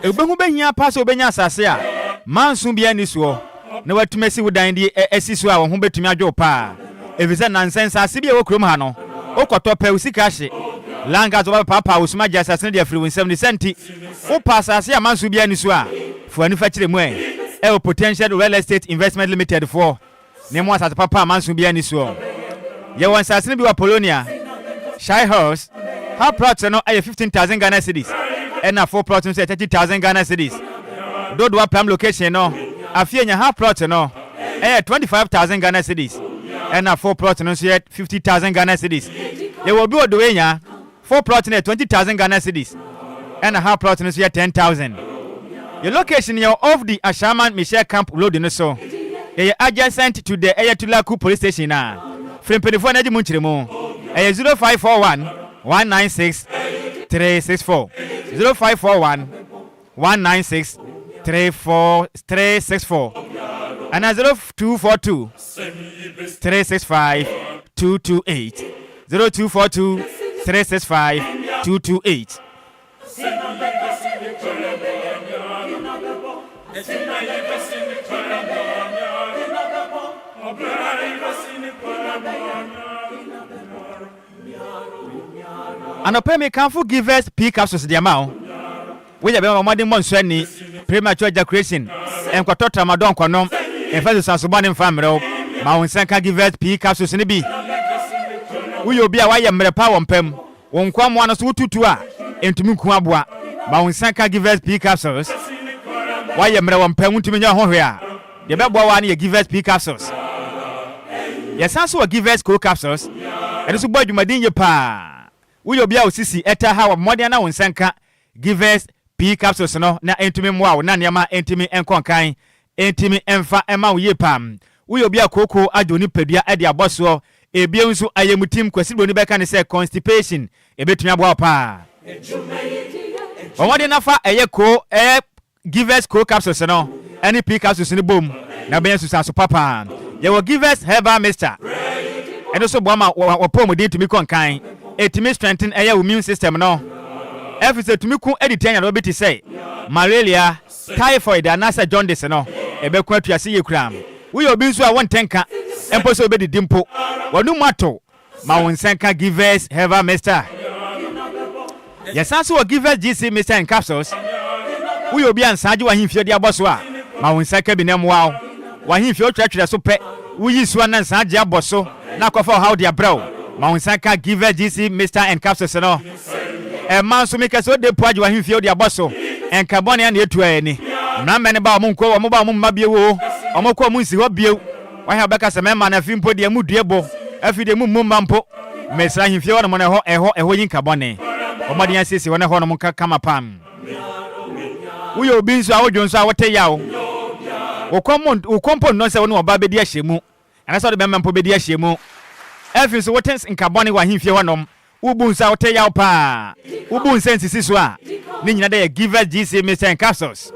ebehu behia pass obenya asase a mansu bia ni so na watumesi wudan di asiso a wo ho betumi adwo pa evisa nonsense asebe e wo krom ha no okoto pa usika hye langa zo ba papa usuma ja asase de afiri 70 centi wo pa asase a mansu bia ni so a fuani fa kire mu potential real estate investment limited for ne mo asase papa mansu bia ni so ye won asase bi wa Polonia Shy House, her plots no 15,000 Ghana cedis, and a 4 plots 30,000 Ghana cedis. Dodwa prime location no, a few her plots no, 25,000 Ghana cedis, and a 4 plots no 50,000 Ghana cedis. They will do a doenya 4 plots 20,000 Ghana cedis, and a half plot no 10,000. Your location here off the Ashaman Michelle Camp Road no so. They are adjacent to the Ayatulaku police station now. From 24 Nadi Munchiremo. 0541 196 364 0541 196 364 and 0242 365 228 0242 365 228. Anɔpɛ mi kanfo givers P capsules the amount. We have been modern monsweni premature ejaculation and kwato tramadol kwanom and first sansobani family ma wonsanka givers P capsules ni bi. We Obia wa yemrepa wompem wonkwa mo ano so tutu a entumi ku aboa ma wonsanka givers P capsules wa yemre wompem ntumi nya hohwe a de beboa wa na ye givers P capsules. Yesanso wa givers co capsules and so boy dwumadin ye pa. We Obia osisi eta ha wa modern na wonsanka givers P capsules no na entumi mwa na niama entumi enkonkan entumi emfa ema wo ye pam. We Obia koko adoni padua e de aboso ebie nso ayemutim kwasibro ni beka ne say constipation ebetumi aboa pa. Omode nafa eye ko givers co capsules no any P capsules ni bom na ben susa so papa. Ye wo givers herbal mixture eno so boa ma wo pom de entumi konkan etumi strengthen eye immune system no. Efise tumi ku editan ya no beti say malaria, typhoid and asa jaundice no ebeku atuase ye kram. We obi nso a won tenka empo so obedi dimpo wonu mato ma wonsenka givers herbal mixture. Yesanso givers GC mixture and capsules. We obi ansaje wa himfio de aboso a ma wonsenka bi nem wow wa himfio twatwere so pe we yisu an ansaje aboso na kofa how dia brow ma wonsenka givers GC mixture and capsules no. Man so make so de poaje wa himfio de aboso en carbon ya na etu ani na mene ba omunko wo ba omumma biewo omoko omunsi ho biew wa ha beka se mema na fimpo de amuduebo afide mu mumma mpo mesra himfio no ne ho eho yin carbon omade ya sisi wona ho no munka kama pam. We obi nso a wodwonso a wote yawo ukompo no se wona oba bedi ahyemu ana so de bemma mpo bedi ahyemu afi so wote in carbon wa himfio wonom ubun sa wote yaw pa ubun sensisi so a ni nyina de givers GC mixture and capsules.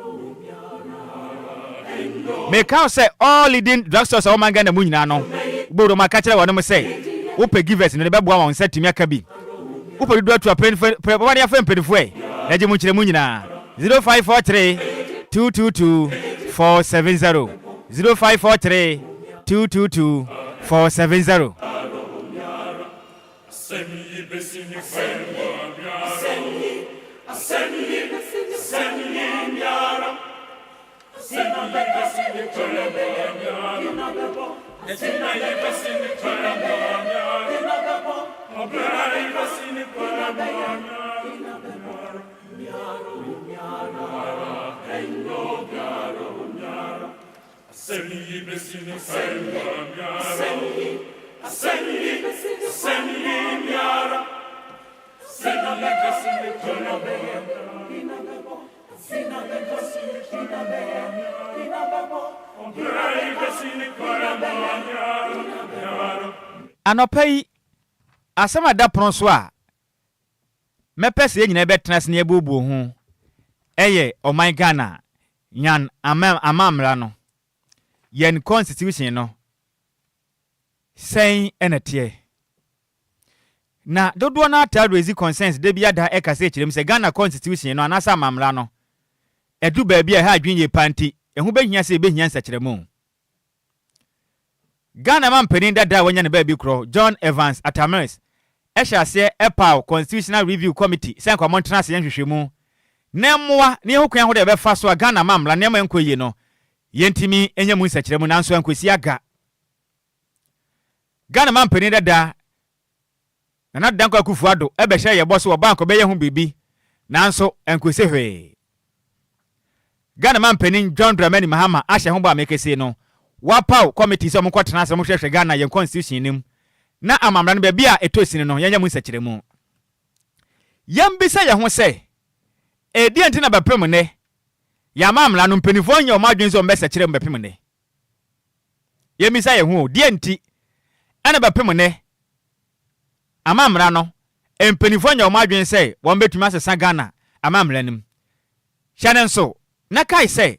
Make out say all leading drugstores o manga na mu nyina no gboro maka kire wono say upe givers no be boa won setimi aka bi upe do atu apen wani afa mpedifo e na je mu kire mu nyina 0543 222 470 0543 222 470. Anopai asama da pronso a mepese nyina betena ne abubu ho eye oman Ghana nyan amamra no yen constitution no sen enete na dodo na ta raise consensus de bia da ekase kirem se Ghana constitution no anasa amamra no edu ba bia ha adwenye panti ehu behia se behia nsakiremu. Ghana man penin da wanya ne ba bi kro John Evans Atameres ehya EPAO Constitutional Review Committee sen kwa montana se nhwehwemu nemmoa ne ehokwan ho de be fa so Ghana mamla ne ma enkoye no yentimi enyemu nsakiremu nanso enkosi aga. Ghana man penin da na danko akufuado ebehye ye boso banko be ye ho bibi nanso enkosi hwe. Ghana man penin John Dramani Mahama ahye ho ba mekese no wapau committee so mkwatena so mhwehwe Ghana yen constitution nim na amamra no be bia etosini no yenya mu nsakiremu yambisa ye ho se edi enti na bepem ne ya mamra no mpenifo nya o madwen so mbesakiremu bepem ne yambisa ye ho di enti ana bepem ne amamra no mpenifo nya o madwen se won betumi asesa Ghana amamra nim hyane so na kai se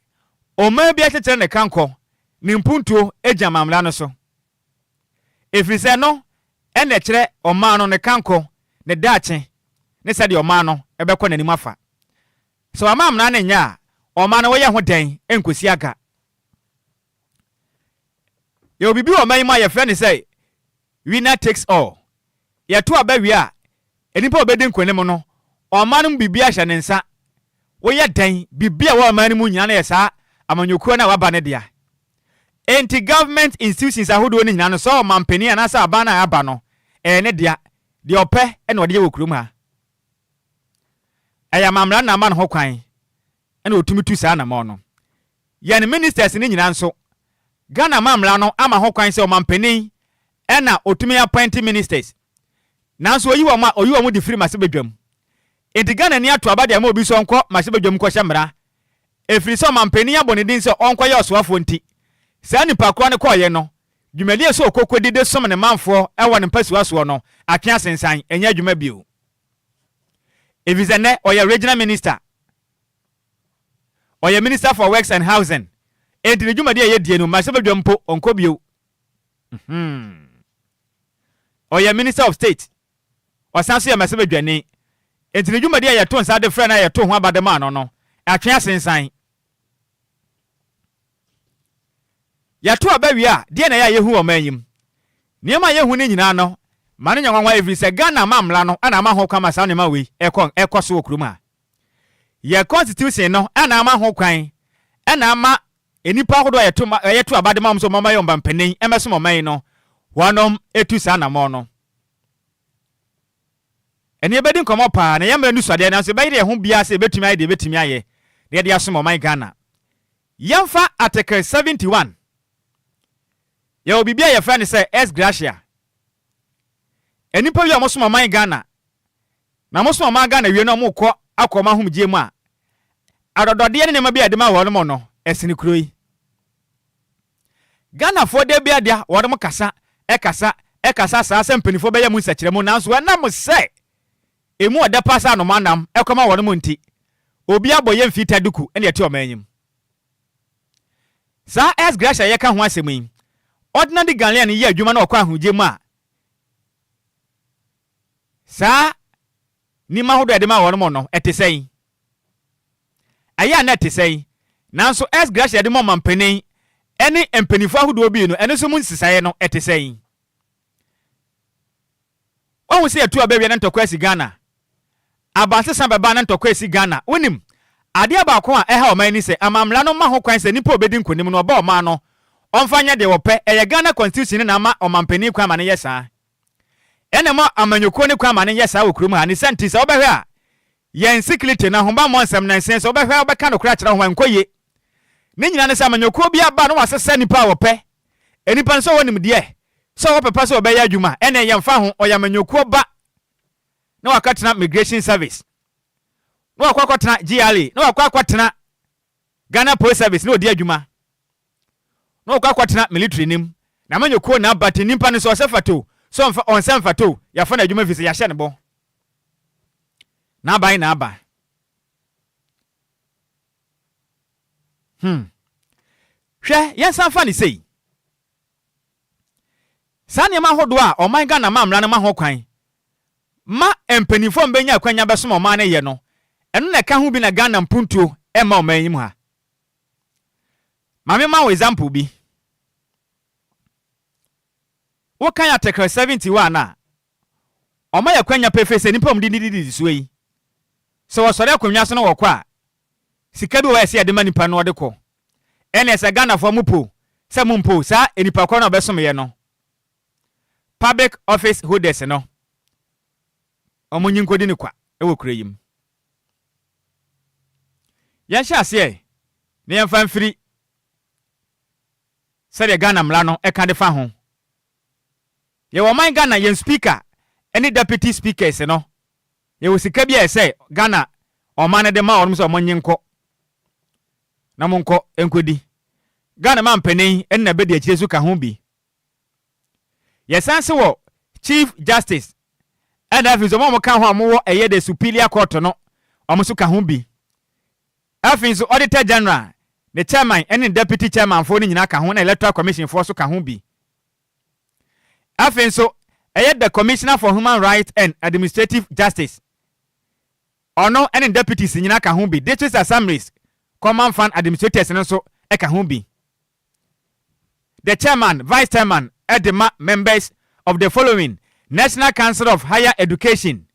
o ma bia tetere ne kanko ni mpuntuo eja mamla no so efrise no ene kire ɔman no ne kanko ne daakye ne sɛ de ɔman no ɛbɛkɔ n'anim afa so amamna ne nya ɔman no wɔyɛ ho den enkosi aga ye obibi ɔman ma yɛ friend say winner takes all yɛ to abawi a enipa obedi nkonim no ɔman no bibi ahye ne nsa wɔyɛ den bibi a wɔ ɔman no mu nyina na yɛ saa amanyokuo na waba ne dia enti government institutions ahodo ne nyina no so ɔman pani anasa aba na aba no ne dia de ɔpɛ na ɔde yɛ wɔ kurom ha aya mamra na ama no ho kwan na otumi tu saa na ma no yɛn ministers ne nyina nso Ghana mamra no ama ho kwan sɛ ɔman pani na otumi appoint ministers nanso oyi wɔ mu di free mase bedwam enti Ghana ni ato abade ama obi so nkɔ mase bedwam kɔ hyɛmra efiri sɛ ɔman pani abɔ ne din sɛ ɔnkɔ yɛ ɔsoafo nti saa nipa kora ne kɔɔyɛ no dwumadie so okokodi de som ne manfo ɛwɔ ne mpasuwa so no atwe asensan enya dwuma bio evizene ɔyɛ regional minister ɔyɛ minister for works and housing enti ne dwumadie yɛ die no mase bedwam po ɔnkɔ bio ɔyɛ minister of state ɔsan so yɛ mase bedwani enti ne dwumadie yɛ to nsa de frɛ na yɛ to ho abadema no atwe asensan yato abawi a de na ya yehu o manyim niema yehu ne nyina no mane nyanwanwa every se Ghana mamla no ana ma ho kwama sa ne ma we ekɔ so okrum a ye constitution no ana ma ho kwan ana ma enipa hodo yeto abade ma so mama yomba mpanin emeso moman no wanom etu sa na mo no eni ebedi nkomo pa na yemra nu swade na so be de ho bia se betumi aye de betumi aye de aso moman Ghana yemfa article 71 ya obibia ye fa ne say S Gracia enipa wi amoso man Ghana na moso man Ghana wi no mo kɔ akɔma homgye mu a adodode ne nema bia de ma wɔ no no esini kuroi Ghana fo de bia dia wɔ mo kasa saa sɛmpanifo bɛyɛ mu nsakyerɛ mu nanso na mo sɛ emu ɔda pasa no manam ɛkɔma wɔ no mo nti obi abɔyɛ mfita duku ene yɛte ɔmanyim saa S Gracia yɛ ka ho asɛm yi ordinary Ghanaian yɛ adwuma na ɔkɔ ahogye mu a saa ni ma hodo de ma wɔ no no ɛte sɛn aya na ɛte sɛn nanso S Gracia de mo mampanin ɛne mpanifo ahodo bi no ɛno so mu nsisaye no ɛte sɛn wɔn sɛ atu abawie na ntɔkwa si Ghana abansesa bɛba na ntɔkwa si Ghana wonim ade abaako a ɛha ɔman ni sɛ amamla no ma ho kwan sɛ nipa obedi nkonim no ɔba ɔman no ɔmfanya de wɔpɛ ɛyɛ Ghana constitution na ama ɔmampani kwa ma ne yɛ saa ɛna ma amanyoko ne kwa ma ne yɛ saa wɔ kurom ha ne sɛnti sɛ ɔbɛhwɛ a yɛn security na homba mo nsɛm na nsɛn sɛ ɔbɛhwɛ ɔbɛka no kora kyerɛ ho nkɔye ne nyina ne sɛ amanyoko bi aba no wasesa nipa a wɔpɛ enipa nso wɔ nimdeɛ sɛ wɔpɛpa sɛ ɔbɛyɛ adwuma ɛna yɛmfa ho ɔyɛ amanyoko ba na wakatena migration service na wakɔtena GRA na wakɔtena Ghana Post Service na odi adwuma na wakɔtena military nim na amanyoko na abate nipa ne so ɔsɛfato so ɔnsɛmfato yɛfa na adwuma visa yɛhyɛ ne bɔ na aban na aba hwɛ yɛnsa fa ne sei saa nneɛma ahodoɔ a ɔman Ghana mamra no ma ho kwan ma mpanifo mbɛnya akwanya bɛsom ɔman no yɛ no ɛno na ɛka ho bi na Ghana mpuntuo ɛma ɔman yi mu ha mame ma wo example bi wo kan article 71 na ɔma yɛ kwanya pefe sɛ nipa mu di so yi sɛ wɔsɔre akwanya so no wɔkɔ a sika bi wɔ ɛsɛ yɛde ma nipa no ɔde kɔ ɛna ɛsɛ Ghana fo mu po sɛ mu mpo saa enipa kɔ na ɔbɛsom yɛ no public office holders no ɔmo nyinkodi ne kwa ɛwɔ kura yim yɛnhyɛ aseɛ ne yɛmfa mfiri sɛdeɛ Ghana mmara no ɛka de fa ho yɛwɔ man Ghana yɛn speaker ɛne deputy speakers no yɛwɔ sika bi a ɛsɛ Ghana ɔman no de ma ɔnom sɛ ɔmo nyinkɔ na mo nkɔ nkodi Ghana ma mpanin ɛne na bɛdi akyire so ka ho bi yɛsan se wɔ chief justice ɛna afei sɛ ɔmo ka ho a mo wɔ ɛyɛ the superior court no ɔmo so ka ho bi afei nso auditor general the chairman ɛne deputy chairman fo no nyinaa ka ho na electoral commission fo so ka ho bi afei nso the Commissioner for Human Rights and Administrative Justice. Ono any deputies nyina ka ho bi. District assemblies, common fund administrators no so e ka ho bi. The chairman, vice chairman, the members of the following: National Council of Higher Education,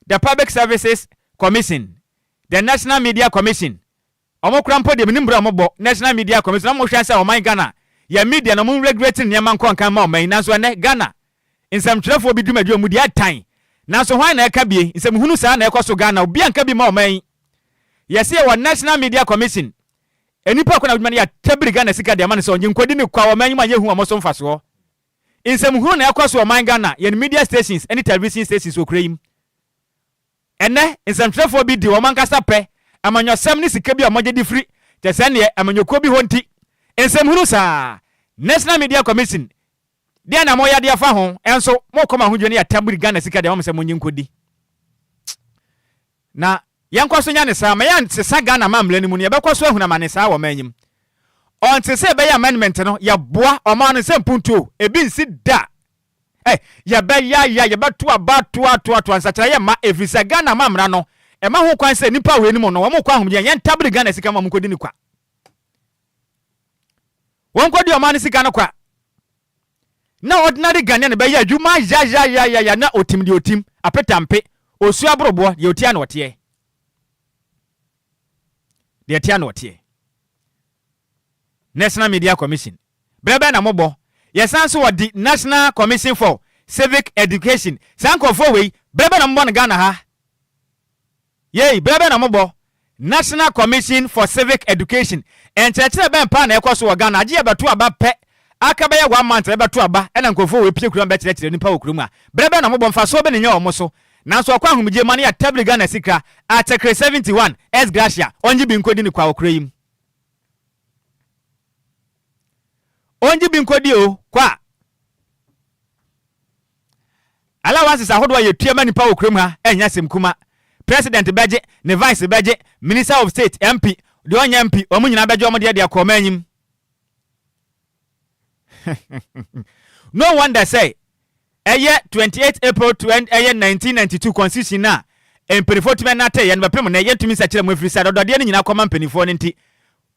the Public Services Commission, the National Media Commission. Omo krampo de mnimbra omobo National Media Commission. Omo hwanse o man Ghana ya media no mo regulating nyama nkonkan ma o man nanso ene Ghana nsem twerefo bi dumadwo mu dia tan nanso hwan na eka bie nsem hunu saa na ekoso Ghana obi anka bi ma o man yesi e National Media Commission enipa ko na dwuma ya tabiri Ghana sika de man so onye nkodi ne kwa o man ma yehu omo so mfaso nsem hunu na ekoso o man Ghana ye media stations any television stations okreim ene nsem twerefo bi di o man kasa pe amanyo sam ni sika bi amoje di free te se ne amanyo ko bi honti ensem hunu sa National Media Commission dia na moya dia fa ho enso mo koma ho dwene ya tabiri Ghana sika de mo se monyi nkodi na yankwaso nya ne sa ma yan se sa Ghana mamle ni mu ne bekwaso ahuna ma ne sa wo manyim on te se be ya amendment no ya boa o ma no se mpuntu ebi nsi da ya be ya be to aba ansachara ya ma efisa Ghana mamra no e ma ho kwan se nipa we ni mo no wo mo kwa ahomje yen tabiri Ghana sika ma mo kodi ni kwa won kodi o ma ni sika no kwa na ordinary Ghanaian be ya adwuma ya na otim de otim apetampe osu abrobo ye otia na otie de otia na otie National Media Commission brebe na mobo yesanso wo di National Commission for Civic Education sankofo we brebe na mbo na Ghana ha yey brebe na mobo National Commission for Civic Education en chechire ben pa na ekoso wo Ghana age beto aba pe aka be ya 1 month beto aba ena nkofo we pie kura be chire nipa okuru a brebe na mobo mfa so be ne nya omo so nanso akwa ahomje mane ya tabli Ghana sika atekre 71 S Gracia onji bi nkodi ni kwa okura yim onji bi nkodi o kwa allowance sa hodo ye tuema nipa okura ha enya semkuma President Beje, ne Vice Beje, Minister of State, MP, the only MP, Omunyina Beje Omodia dia komanyim. No wonder say, 28 April 1992 Constitution na, empirifotime na te yen bepem na yetumi sachire mu afiri sa dodode ne nyina koma mpanifo ne nti.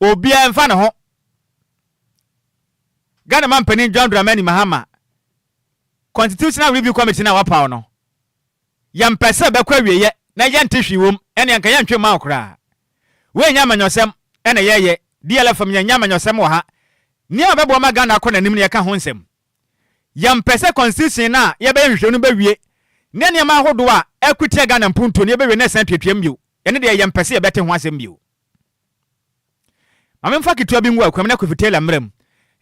Obia mfa ne ho. Ghana man panin John Dramani Mahama. Constitutional Review Committee na wapa no. Yam pese bekwa wieye na yente hwiwom ene anka yantwe ma okra we nya manyosem ene yeye DLFM nya manyosem wo ha ni abebo ma Ghana akọ nanim ne yeka ho nsem yam pese constitution na ye be hwehwe no bawie ne ne ma hodo a equity Ghana mpunto ne be we na san twetwem bio ene de yam pese ye bete ho asem bio mamemfa kitua bi ngu akwam na kofitela mram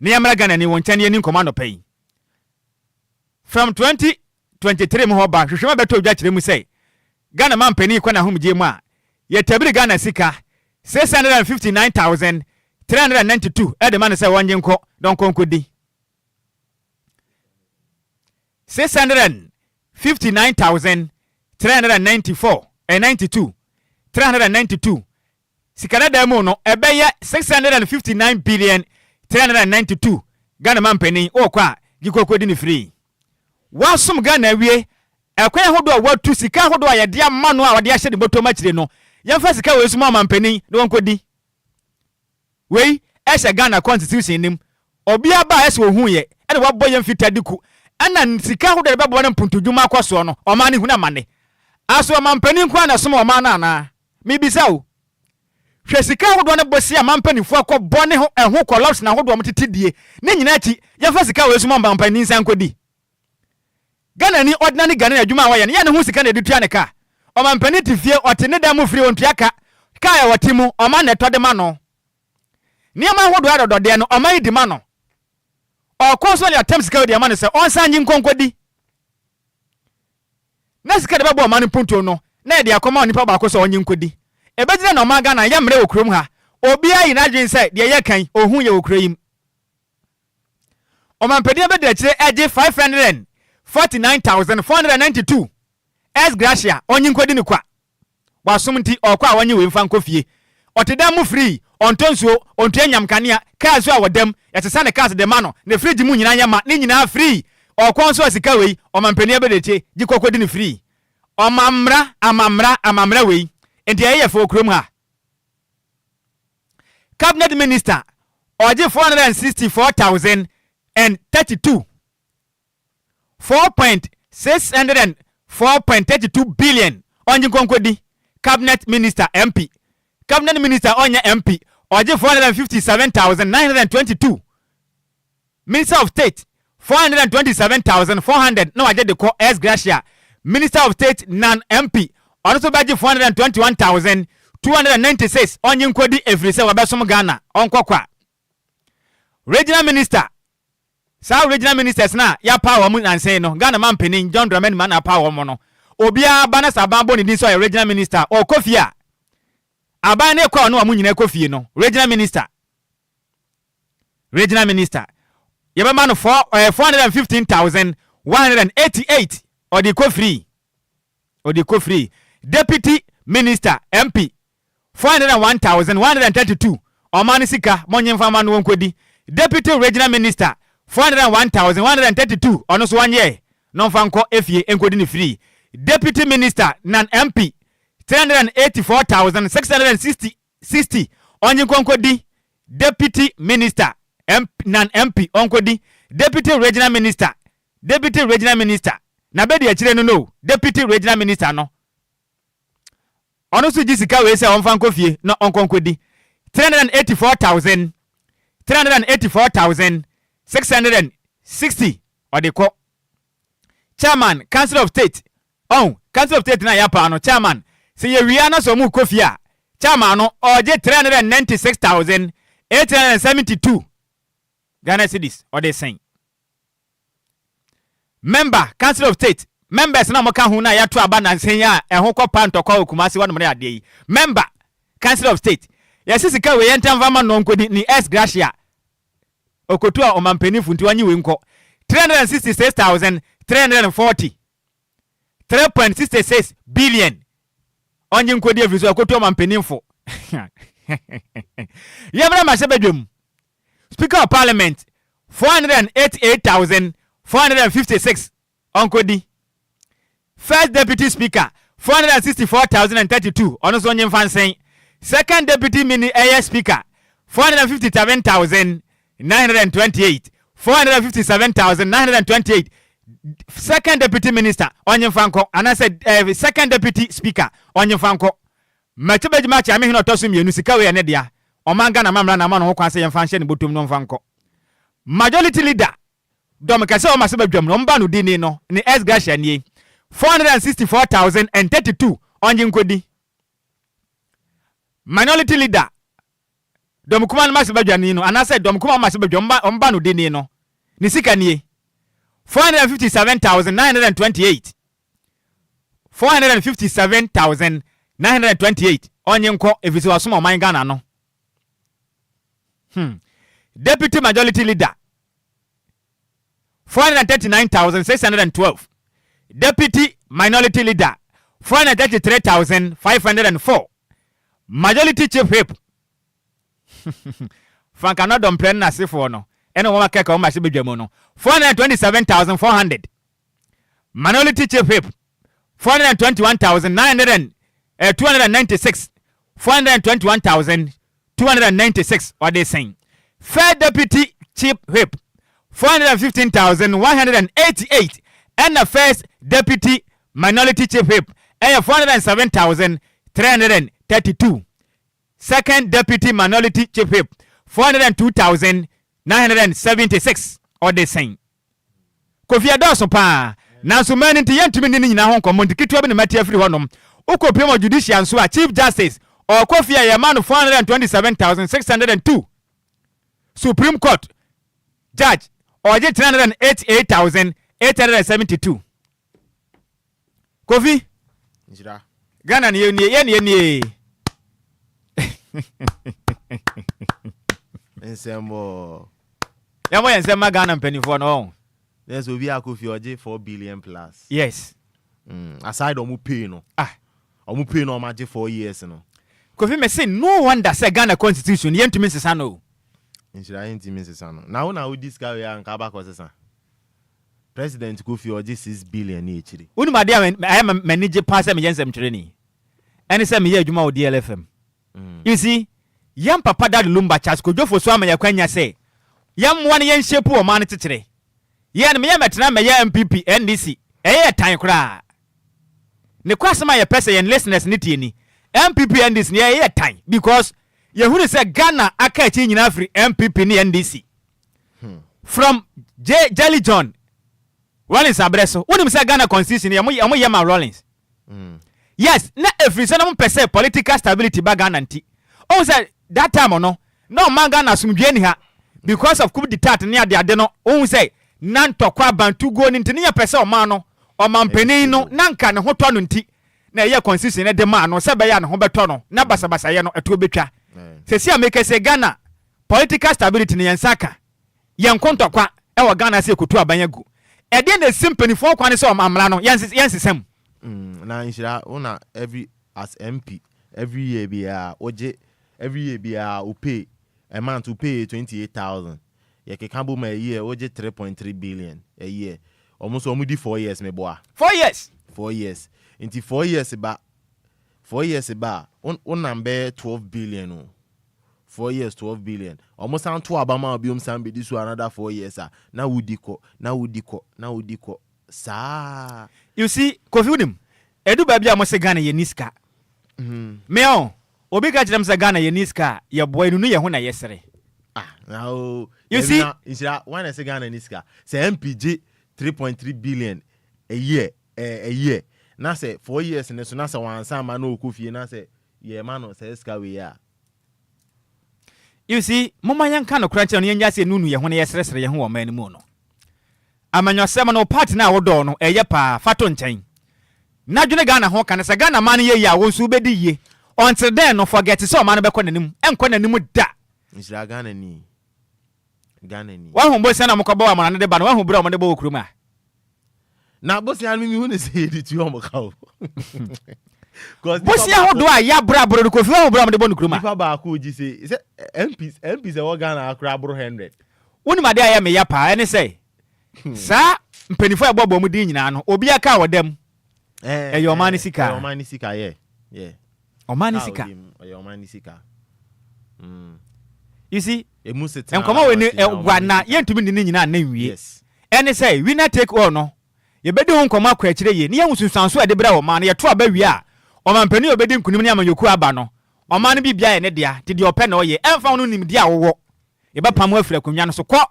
ne yamra Ghana ni won chane ni command pay from 2023 mo ba hwehwe ma beto dwa kire mu sei Ghana man penny kwa na humje mu a ye tabiri Ghana sika 659,392 e de man say wonje nko don konkodi 659,394 92 392 sikana da mu no ebe ye 659 billion 392 Ghana man penny o kwa gikokodi ni free wasum Ghana wie ekwan hodo a watu sika hodo a yede ama no a wode ahye de botoma kire no yemfa sika we suma mampani de wonkodi wei ehye Ghana constitution nim obia ba ese ohun ye ene wabɔ yem fitadiku ana sika hodo de bɛbɔ ne mpuntudwuma akɔso no ɔma ne huna mane aso mampani nko na soma ɔma na na mibisa o hwɛ sika hodo ne bɔsi a mampani fu akɔbɔ ne ho ɛho collapse na hodo ɔmtetidie ne nyina akyi yemfa sika we suma mampani nsan kodi Ghana ni ordinary Ghana adwuma wa ye ne hu sika na detua ne ka o man pani tifie ote ne da mu firi ontua ka ya watimu o man ne tode ma no ne ma hodo adodode no o man di ma no o konso le atem sika de ma ne se on sanyi nkonkodi na sika de babo o man punto no na e de akoma onipa ba ko so onyi nkodi e bedina na o man Ghana ya mre okrom ha obi ayi na dwen se de ye kan ohun ye okroyim o man pani be de kire eje 549,492 S Gracia onyi nkodi ni kwa wasum nti okwa awonye we mfa nkofie oteda mu free ontonsuo ontua nyamkanea cars a wodam yetesa ne cars de ma no ne fridge mu nyina nyama ne nyina free o konso asika wei o mampani abedeche gi kokodi ni free o amamra wei enti aye fo krom ha cabinet minister oje 464,032 4.604.32 billion onye konkodi cabinet minister MP cabinet minister onye MP oje 457,922 minister of state 427,400 no waje de ko S Gracia minister of state non MP also baje 421,296 onye nkodi efrise wabesom Ghana onkokwa regional minister sa regional ministers na ya power mu nansen no Ghana man penin John Dramani man na power mo no Obia bana sabambo ni din so regional minister o Kofia aban na ekwa no amu nyina Kofie no regional minister yebama no 415,188 odiko free deputy minister MP 401,132 omani sika monyemfa ma no wonkodi deputy regional minister 401,132 ono so wanye no fanko efie enkodi ni free deputy minister nan MP 384,660 onye konkodi deputy minister nan MP onkodi deputy regional minister na bedi akire no deputy regional minister no ono so jisika we se on fanko fie no onkonkodi 384,660 odeko chairman council of state council of state na yapa no chairman se ye wia na so mu kofia chairman no oje 396,872 Ghana cedis ode sen member council of state members na mo ka hu na yato aba na sen ya eho kopa ntokwa okumasi wano mre ade yi member council of state yasisika we yentamva ma no nkodi ni S Gracia okotu a omampani funti wanyi we nko 366,340 3.66 billion onye nkodi eviso okotu omampani mfo yebra ma sebedwem speaker of parliament 488,456 onkodi first deputy speaker 464,032 ono so onye mfansen second deputy mini air speaker 457,928 457,928 second deputy minister onye fanko anase second deputy speaker onye fanko machebeji machi ame hino tosu mienu sika we ne dia omanga na mamra na ma no ho kwanse yemfa nhye ne botom no fanko majority leader dom kase o masebe dwam no mba no dini no ni S Gracia nie 464,032 onye nkodi minority leader dom kuma no masebe dwani no anase dom kuma masebe dwam mba no dini no ni sika nie 457,928 457,928 onye nko efisi wasoma oman Ghana no deputy majority leader 439,612 deputy minority leader 433,504 majority chief whip Frank anodom plan na sifo no eno woma keka woma sibedwamo no 427,400 minority chief whip 421,296 421,296 or they saying fair deputy chief whip 415,188 and the first deputy minority chief whip and 407,332 second deputy minority chief whip 402,976 or they saying Kofi Adoso pa na so man nti yentumi ni nyina ho nkomo nti kitwa bi ne mate afiri honom ukopiem judicial so a chief justice or Kofi Ayama no 427,602 Supreme Court judge or 388,872 Kofi Njira Ghana ni ye ensemble ya mo ensema Ghana mpanifo no there's Obia Kofi oje 4 billion plus yes aside omu pay no omu pay no omaje 4 years no Kofi me say no wonder say Ghana constitution yentumi sesa no Njira yentumi sesa no na wo this guy ya nka ba ko sesa President Kofi oje 6 billion ni echiri. Uni ma dia manage pass me yensem twere ni. Ene se me ye adwuma o DLFM. You see, yam papa dad Lumba chas ko jofo so amanya kwanya se. Yam wan yen shepu o man tetere. Ye me metena me ye MPP NDC. Eye tan kra. Ne kwasema ye pese yen listeners ni tie ni. MPP NDC ni eye tan because ye hunu se Ghana aka chi nyina afri MPP ni NDC. From Jelly John Rollins Abreso. Wouldn't say Ghana constitution amu yema Rollins. Yes, na every son of pese political stability ba Ghana nti. Oh say that time no man Ghana sumdwe ni ha because of coup d'etat ni ade no. Oh say nan tokwa bantu go ni nti ni pese o man no o man panin no nanka ne ho to no nti na ye constitution ne de man no se be ya ne ho beto no na basabasa ye no eto betwa. Se si ameke se Ghana political stability ni yensaka yen kontokwa e wo Ghana se kutu abanyagu e de na simpany fo kwane se o mamra no yensesem na Nhyira una as MP every year bia oje every year bia we pay amount to pay 28,000 ye ke kambo ma year oje 3.3 billion a year almost omudi 4 years me boa 4 years into 4 years ba on number 12 billion o 4 years 12 billion almost on to abama obium sambe this another 4 years na udiko sa you see Kofi Unim edu ba bia mo se Ghana ye niska me on obi ka kirem se Ghana ye niska ye boy nu ye ho na yesere now you see Nhyira when I say Ghana niska say MPG 3.3 billion a year na say 4 years ne so na say wan san ma na okofie na say ye ma no say ska we ya. You see, mama yanka no kranche no yenya se nunu ye ho na yeseresere ye ho o man mu no. Amanyo sema no party na wodo no eye pa fato nchen. Na dwene Ghana ho kan se Ghana man ye ya wonsu bedi ye. Until then no forget so man be ko nanim. Enko nanim da. Nhyira Ghana ni. Wa hu bo se na mkobo wa man de ba no wa hu bra o man de bo okuruma. Na bo se an mi hu ne se di tu o mo ka o. Bosia ho do a ya bra bro ko fi ho bra mo de bonu kruma ifa ba ko ji say MPs e wo Ghana akra bro 100 woni ma de aya me ya pa ene say sa mpanifo e bobo mu di nyina no obi aka wodam yo mani sika yeah omani sika yo mani sika you see e mu set enkomo we ni gwana yentumi ni nyina na nwie yes ene say winner take all no ye bedi ho nkoma akwa akire ye ni ye husunsanso ade bra wo ma na ye to aba wi a o man pani obedi nkunim ni amanyoku aba no o man no bibia ye ne dia ti de ope na oye emfa no nim dia wo ye ba pam afira konwa no so kɔ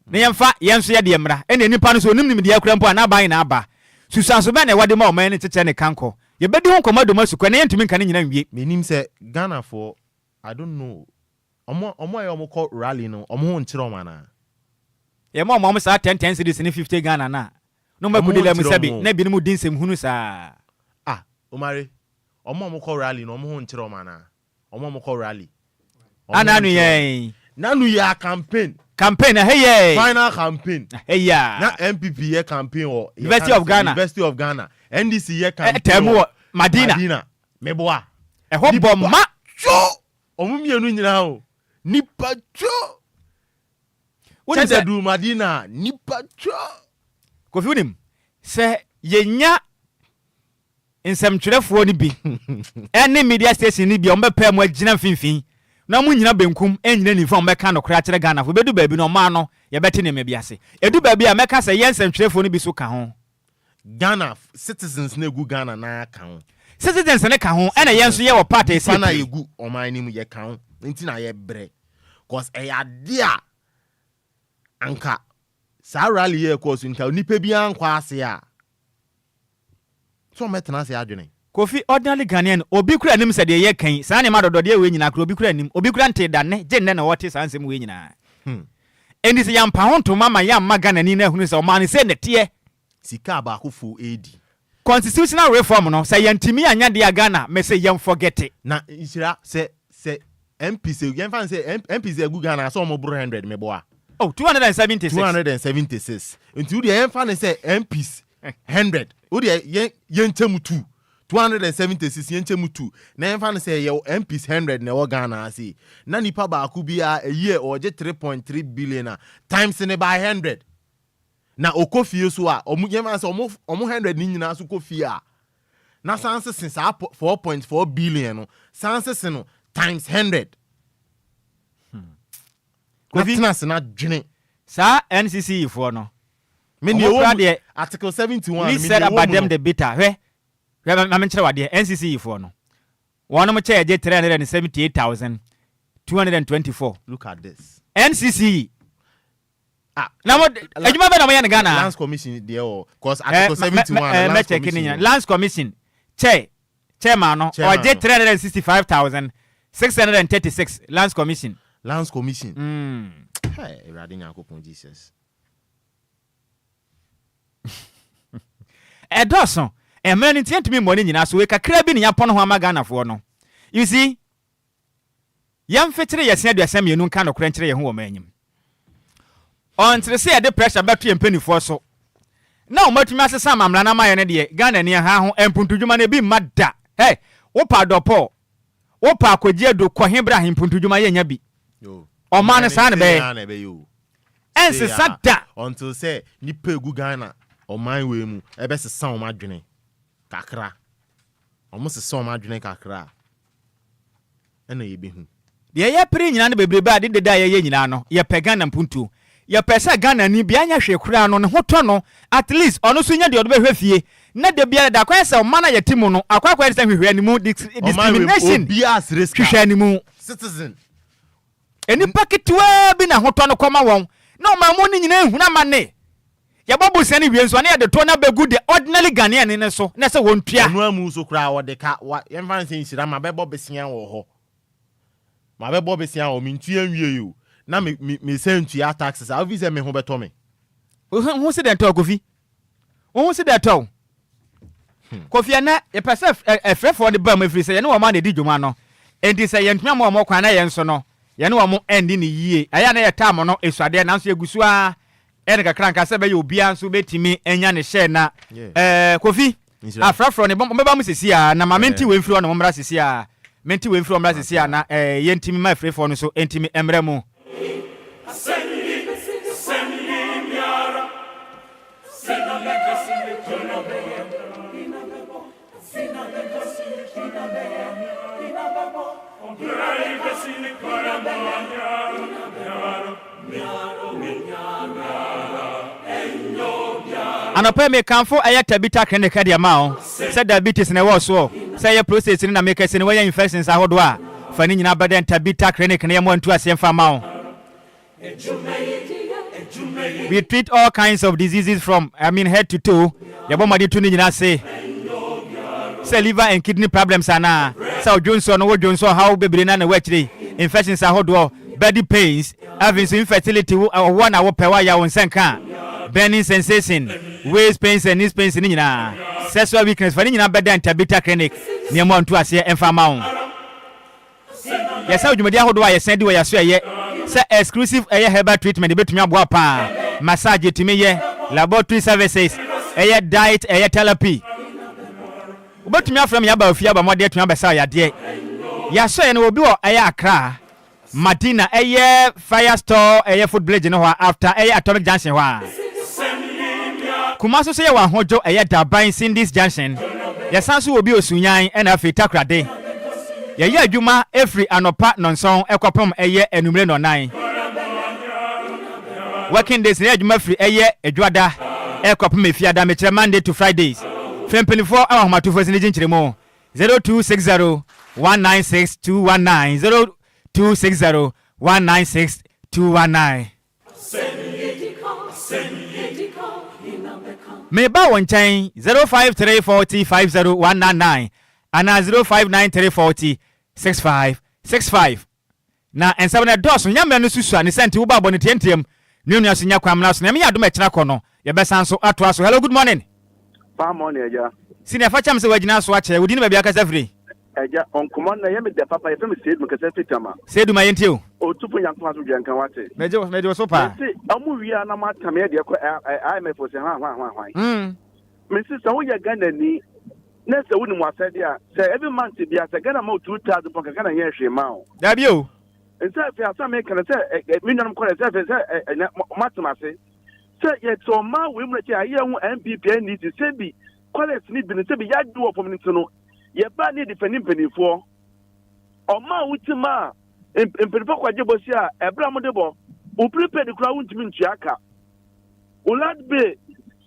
ne yemfa yenso ye de mra ene nipa no so nim dia kura mpo na aban na aba susanso be na wade ma o man ne tete ne kanko ye bedi ho nkoma do masukwa na yentumi nka ne nyina nwie menim se Ghana for I don't know omo ye omo call rally no omo ho nkyere o mana ye ma omo sa 10 cities ni 50 Ghana na no ma kudile mu sabi na bi mu dinsem hunu sa Omare omo call rally no omo ho nkyere o mana omo call rally ananu ye nanu ya campaign hey final campaign hey ya na MPP ye campaign or University of Ghana NDC ye campaign temu Madina meboa e ho bomma cho omo mienu nyina o nipa cho wona du Madina nipa cho Kofi Unim se yenya nsɛmtwerɛfoɔ ni bi ɛne media station ni bi ɔmo bɛpɛ mo agina finfin na mo nyina benkum ɛnyina nifa ɔmo bɛka no kora kyerɛ Ghana fo bedu baabi no ɔma no yɛbɛte ne bi ase edu baabi a mɛka sɛ yɛn nsɛmtwerɛfoɔ ni bi so ka ho Ghana citizens na egu Ghana na ka ho citizens ne ka ho ɛna yɛn so yɛ wɔ party esi na egu ɔman ni mu yɛ ka ho nti na yɛ brɛ cause ɛyɛ ade a anka sa rally yɛ kɔ so nka nipa bi ankɔ ase a so metena se adwene Kofi ordinary Ghanaian obi kura nim se de ye kan sa ne ma dodode we nyina kura obi kura nim obi kura nte dane je nne na wote sa nsem we nyina endi se yampa ho ntoma ma yamma Ghana ni na hunu se o ma ne se nete sika ba akofo edi constitutional reform no se yantimi anya de Ghana me se yam forget it na Nhyira se MPs yemfa se MPs egu Ghana so mo bro 100 me boa 276 nti u de yemfa ne se MPs 100 o de yentam 276 yentam 2 na yemfa ne se ye MPs 100 na wo Ghana ase na nipa ba aku bia a year oje 3.3 billion times ne by 100 na okofie so a yema se omo 100 ni nyina so kofie a na sanse since 4.4 billion no sanse no times 100 Kofi na dwene sa NCC for no me ne article 71 me said about them the bitter ma menkyere wade NCC for no one mo che 378,224 look at this NCC now ejuma be na mo ya Ghana Lands Commission there cause article 71 Lands Commission chairman no or 365,636 Lands Commission hey radin yakopon Jesus Edoso emeni tientimi money nyina so we kakra bi ne yapon ho ama Ghana fo no you see yam fetire yesi aduasam yenu nka no kora nkyere ye ho wo manyim ontre se de pressure beto empanifo so na o matumi asesa mamra na maye ne de Ghana ni ha ho empuntudwuma na bi mada hey wo pa dopo wo pa akogye do kohebra empuntudwuma ye nya bi yo o man sa ne be ense sada until say ni pegu Ghana o man we mu ebe sesa o madwene kakra omo sesa o madwene kakra ena ye be hu de ye pre nyina ne bebrebe ade de da ye nyina no ye pe Ghana mpuntu ye pesa Ghana ni bia nya hwe kura no ne hoto no at least ono so nya de odo be hwe fie na de bia da kwa se o mana ye timu no akwa se hwe ni mu discrimination Obia risk hwe ni mu citizen eni paketwa bi na hoto no koma won na o ma mu ni nyina ehuna mane ya babu se ni wienso na ye de to na begu de ordinary Ghanaian ne so na se won tua onu amu so kura wo de ka ye mfa nse Nhyirama bebo besia wo ho ma bebo besia wo mintua nwie yo na me sentu ya taxes a visa me ho beto me who said that Kofi who said that Kofi na e pese e frɛ for the bam free say ye no wo ma na di dwuma no enti say ye ntwa mo kwan na ye nso no ye no wo endi ni yie aya na ye tam no esuade na nso egusu a e ne kakra nka se be ye Obia nso betimi enya ne share na Kofi afrafro ne bamba mu sisi a na mamenti we mfiri no mmra sisi a menti we mfiri mmra sisi a na ye ntimi ma frɛ for no so entimi emre mu Anope me kanfo ayata bita clinic dia ma said diabetes na wo so say your process ni na make say we infections ahodo a fa ni nyina bada tabita clinic na yemo antu asem fa ma we treat all kinds of diseases from head to toe yabo madi tu ni nyina say liver and kidney problems ana say Johnson no Johnson how bebre na wachire infections ahodo body pains having infertility one hour per hour ya won senka burning sensation waist pains and knees pains ni nyina sexual weakness fa ni nyina beda tabita clinic ni mo antu ase emfa ma won yes how jumadi ahodo a yesen di we yaso ye say exclusive herbal treatment betumi aboa pa massage timi ye laboratory services diet therapy betumi afram ya ba ofia ba mode tumi abesa ya de yaso ye no obi wo Accra Madina Firestore food village no after Atomic Junction wa Kumaso say wa hojo Daban Cindy's Junction yasanso obi osunyan na afi takrade ye adwuma every anopa nonson ekopom enumre no 9 working days ye adwuma free edwada ekopom efiada me kire Monday to Fridays fempelifo ahomatofo sini ginchiremo 0260 196219 0260 196219 Meba won chain 0534050199 and 0593406565 na ensabana doso nyame no susu ani senti wo ba boni tientiem nunu asunya kwamna so na me yadom ekira kono ye besan so ato aso. Hello, good morning. Good morning, Eja. Senior facham se wagina so ache wodi ne ba bia kasa free Eja on command na yemi de papa ye femi seed me kasa fitama seedu ma yentio o tupu yankwa so dwankan wate mejo so pa amu wia na matame de ko IMF se ha me sister wo ya Ghana ni na se woni mu asede a se every month bia se Ghana ma 2000 poka Ghana ye hwe ma o da bio nse fi asa me kana se me nyanam ko se matumase Say yet so ma we mre ya hu MPP need to say bi quality ni bi say bi ya do for me no ye ba ni defending penifo o ma wutima penifo kwaje bosi a ebra mo de bo o prepare kura wuntimi ntuaka o lad be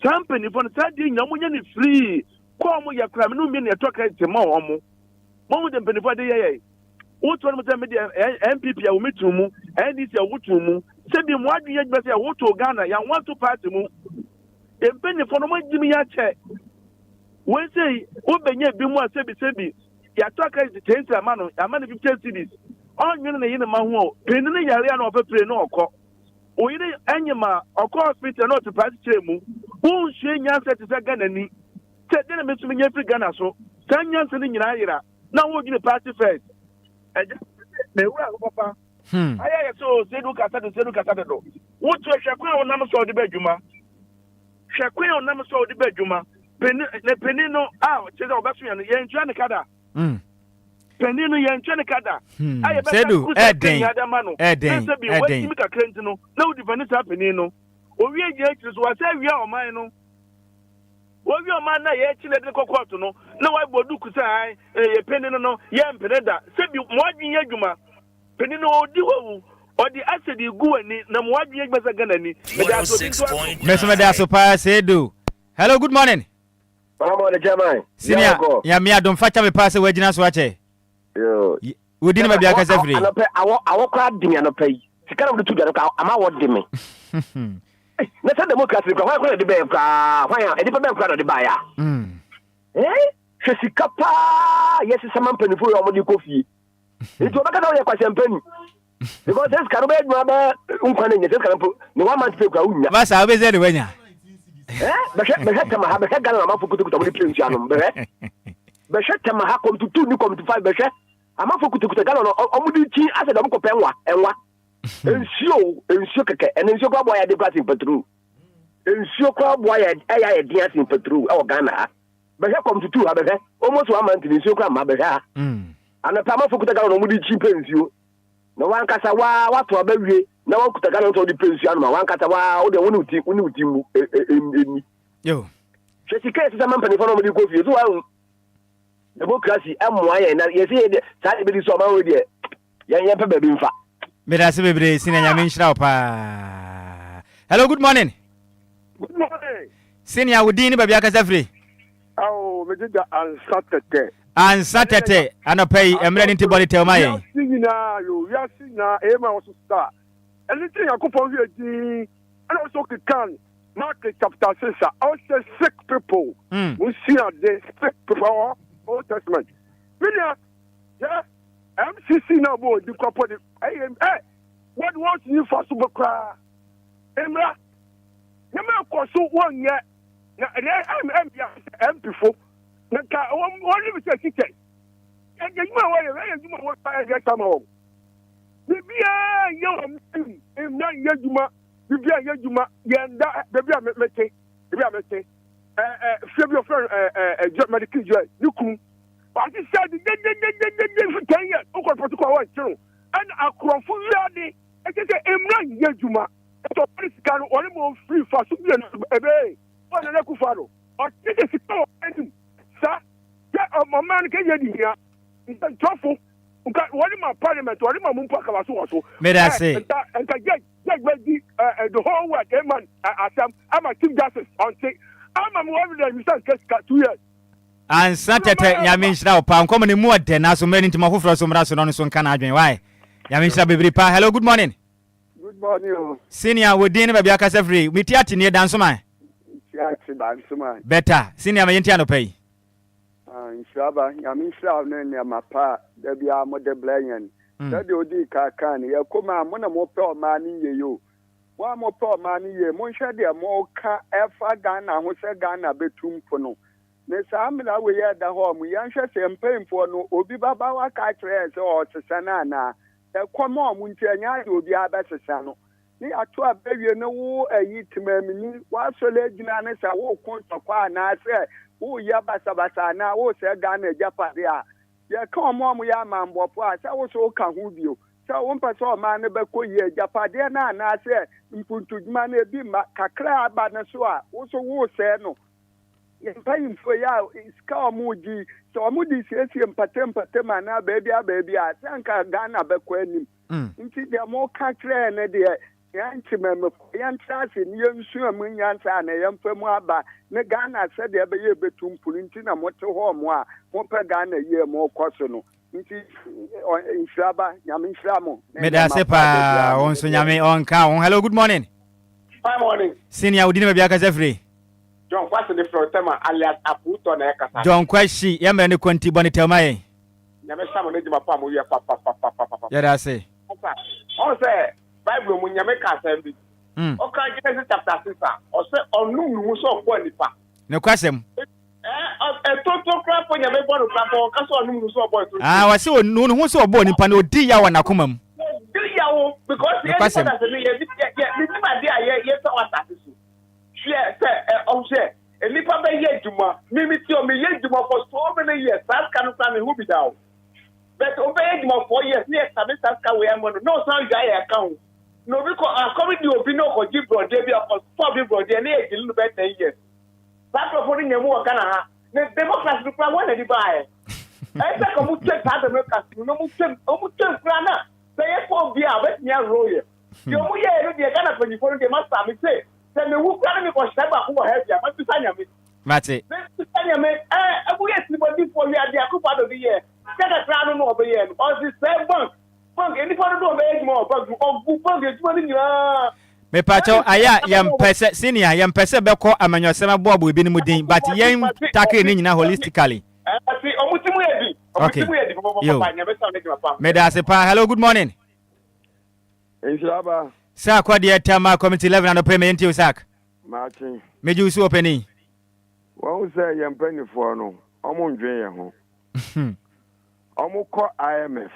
some penifo na say nya mo nya ni free ko mo ya kura me no mi na to credit ma o mo de penifo de ye what one me de MPP ya wo metumu NDC ya wotumu se bi mo adwe gbese ya woto Ghana ya want to party mu e penifo no mo jimi ya che we say o benye bi mu se bi ya to credit tense amano 50 cedis on nwene na yine ma ho peni ne yare ya na ofepre na okọ oyire anyima okọ hospital na to party chemu wo nhwe nya se te Ghana ni te de na mesumi nya free Ghana so tanya se ni nyina yira na wo gine party first me wura papa aya so sedu kasa do wo to hwekwa wo nam so de badwuma hwekwa wo nam so de badwuma peni no che da obaso ya no ye ntwa ne kada peni no ye ntwa ne kada aya be sedu eden mi ka krenti no na wo defend sa peni no o wie je akiri so wa say wie o man no wo wie o man na ye akiri de kokot no na wa bodu ku sai ye peni no ye mpene da sebi mo adwin adwuma peni no odi wo odi asedi gu ani na mo adwin gbasa Ghana ni me da so pa sedu. Hello, good morning. Mama the German. Senior, ya me adom facha me pass we gina so ache. Yo. We didn't be aka safri. I kwa dimi anopai. Sikana mdu tuga no ama wo dimi. Na sa democracy kwa de be kwa hwan e de be kwa de ba ya. Hwesika pa yes sama mpanifo yo mo di kofi. Eto baka na ye kwa champagne. Because this can be no unkwa na nyese kan no one man pay kwa unya. Ba sa obeze de wanya. Be tama ha be Ghana ma fokutukuta mo di play anu be. Be tama ha kom to 2 ni kom to 5 be ama fokutukuta Ghana no omudi chi ase da mo ko penwa enwa. Ensio keke ensio kwa boya de passing petrol. Ensio kwa boya eya e dia sin petrol e o Ghana. Be kom to 2 ha be almost 1 month ensio kwa ma be ha. Ana pa ma fokuta Ghana no omudi chi pensio. No wan kasa wa to abawie na wa kuta Ghana to di pensio anu ma wan kasa wa o de woni uti mu eni. Yo. Chesika ese sama mpani fono omudi kofi so wa democracy amwa ye na ye se de sa de bi so ma we de ye pe ba bi mfa. Medase bebre senior nyame nhyira pa. Hello, good morning. Good morning. Senior wudi ni ba bia kasa free. Me dida ansatete anopai emre ni tiboli telmaye. Singina yo ya singina e ma wo star. Anything yakopon wi adi and also can Mark chapter 6 also sick people. We see the sick people Old Testament. Media yeah MCC now bo di kwapo di what wants you for super cry emra nyama koso wonye na MP4 na ka won bi se kike ejuma wo pa ya tamo bibia emna yejuma bibia yejuma yenda bibia mete Fabio friend medical joy nukum but he said for 10 years o protocol wa chiro and akrofo wiade e say emna yejuma to police can only more free for so bi ebe won na kufaro o tike sito enim sa ya o man ke yedi hia nta trofo nka woni ma parliament woni ma mumpa ka waso waso me da say nka the whole world man asam ama chief justice on say ama mo wi da misa ka 2 years ansatete nyame nhyira pa nkomo ne mu ode na so mani ntima foforo so mra so no so nka na adwen why nyame nhyira bebre pa. Hello, good morning. Good morning. Senior wodi ni ba bia kasa free miti atini dan so man better senior ma yenti anopai Nhyiraba nyame nhyira no ne mapa da bia mo de blanyan da de odi ka kan ye koma mo na mo pe o ma ni ye yo wa mo pe o ma ni ye mo hwe de mo ka efa Ghana ho hwe Ghana betum po no ne samla we ye da ho mo yan hwe se mpemfo no obi baba wa ka kire se o tsesa na na e koma mo ntia nya de obi abesesa no ni ato abawie no wo ayi timamini wa sole gina ne sa wo kontokwa na se wo ya basabasa na wo se Ghana Japan dia ye ka mo ya mambopo a se wo so ka hu bio so one person man be ko ye japade na na se mpuntuduma na bi ma kakra aba na so a wo so wo se no ye mpanyimfo ya iska omuji so omudi siesie mpatem na baby a sanka Ghana be ko anim nti de mo kakra na de yanchi mem yantrase ni yensu amunyansa na yemfamu aba ne Ghana se de be ye betumpuru nti na mote ho mo a mo pe Ghana ye mo koso no nti Nhyiraba nyame Nhyiramo me da se pa onso nyame onka on. Hello, good morning. Good morning. Senior udini me biaka zefre John Kwasi de Flotema alias Aputo na ekasa. John Kwasi yemre ne konti boni telmaye. Nyame Samo ne jima pa mo ye pa. Ya da se. On say Bible mu nyame ka sembi. O ka Genesis chapter 6 o say onum nu so ko nipa. Ne kwasem. Toto kra po nyame bo no kra po ka so onum nu so bo to. Wase onu hu so obo nipa na odi ya wa nakomam. Di ya wo because ye say me nipa dia ye so wata so. Share say o say nipa be ye djuma me ti o me ye djuma for so many years that can stand me who be down. But obey djuma 4 years near sabe saska we am no sound guy account. No because coming the opinion ko give bro dey be for 4 bro dey na e lu be 10 years. That for the name wa kana ha. The democracy do plan when dey buy. I say come check that democracy no mu check plan na. Say for Obia bet me roye. Yo mu ye no dey Ghana 24 dey master me say me wu plan me ko sheba ko help ya ma tsanya me. Mate. Tsanya me abu yes ni body for we are dey akupa do ye. Kaka plan no obe ye. O si say bank any for do obe mo bank etumo ni ya. Me pacho aya yampese senior yampese beko amanyosema bobo bi ni mudin but yem take ni nyina holistically. Okay. Yo. Me da se pa. Hello, good morning. Nhyiraba. Sa kwa dia tama committee 11 and pay enti usak. Martin. Me ju su openi. Wọ́n say yempanifo no, omo ndwen ye ho. Omo kọ IMF.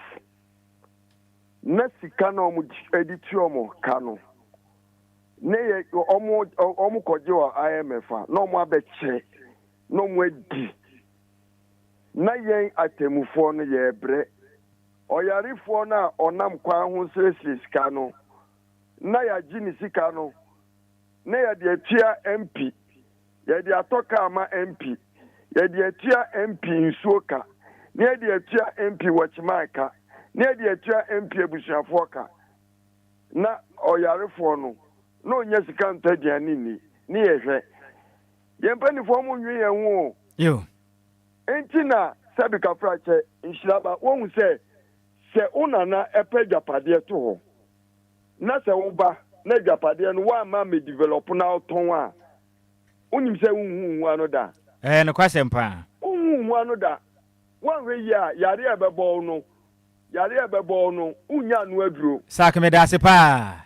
Na sika na omo editi omo ka no. Ne ye omo koje wa IMF a na omo abeche na omo edi na yen atemufo no ye bre oyarifo na onam kwa ho sese sika no na ya gini sika no na ya de atua MP ya de atoka ama MP ya de atua MP nsuoka na ya de atua MP wachimaka na ya de atua MP ebusuafo ka na oyarifo no no nya sika ntadiani ni ehwe yempanifo mu nwe yen wo yo entina sabika frache Nhyiraba won se unana epe japade to ho na se wo ba na japade no wa ma me develop na oton a unim se unhu anu da no kwasem pa unhu anu da wan we ya yare ebebo no unya anu aduro sak me da se pa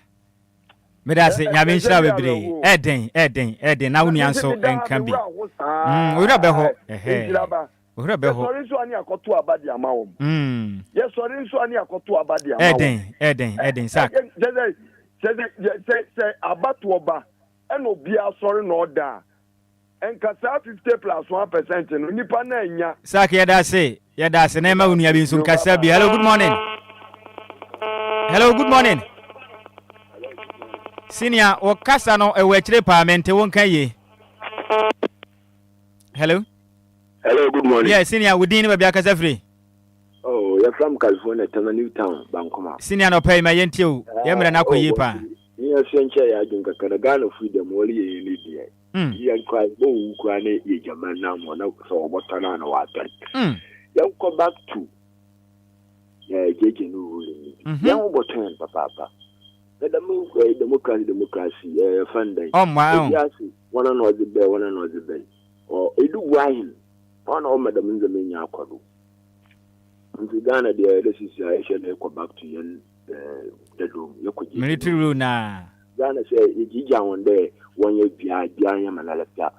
me da se nyame nhyira bebre eden na wonu anso enka bi ora be ho ora be ho sorry so ani akoto abadi amawo yes sorry so ani akoto abadi amawo eden sak se abatu oba eno bia sorry no da enkasa 50+1% no nipa na anya sak ye da se na ma wonu ya bi nso nkasa bi. Hello, good morning. Senior okasa no ewechire parliament wonka ye. Hello, good morning. Yeah, senior within be akasa free. Oh, you're from California, New Town, Bangkoma. Senior no pay my yenti o. Yemre na koyi pa. Yes, senche ya junka Ghana freedom woli ye lead. Enquires bo ukwa ne ye jaman na mo na so obotana na watan. Yan go back to jeje no ruling. Yan obotan papa. The democracy funding. Oh my. Yes, one on the bed, one on the bed. Or edu wine. One of madam in the menya kwado. In Ghana this is go back to yen the room. Military rule na. Ghana say ejija one day one year bia manalata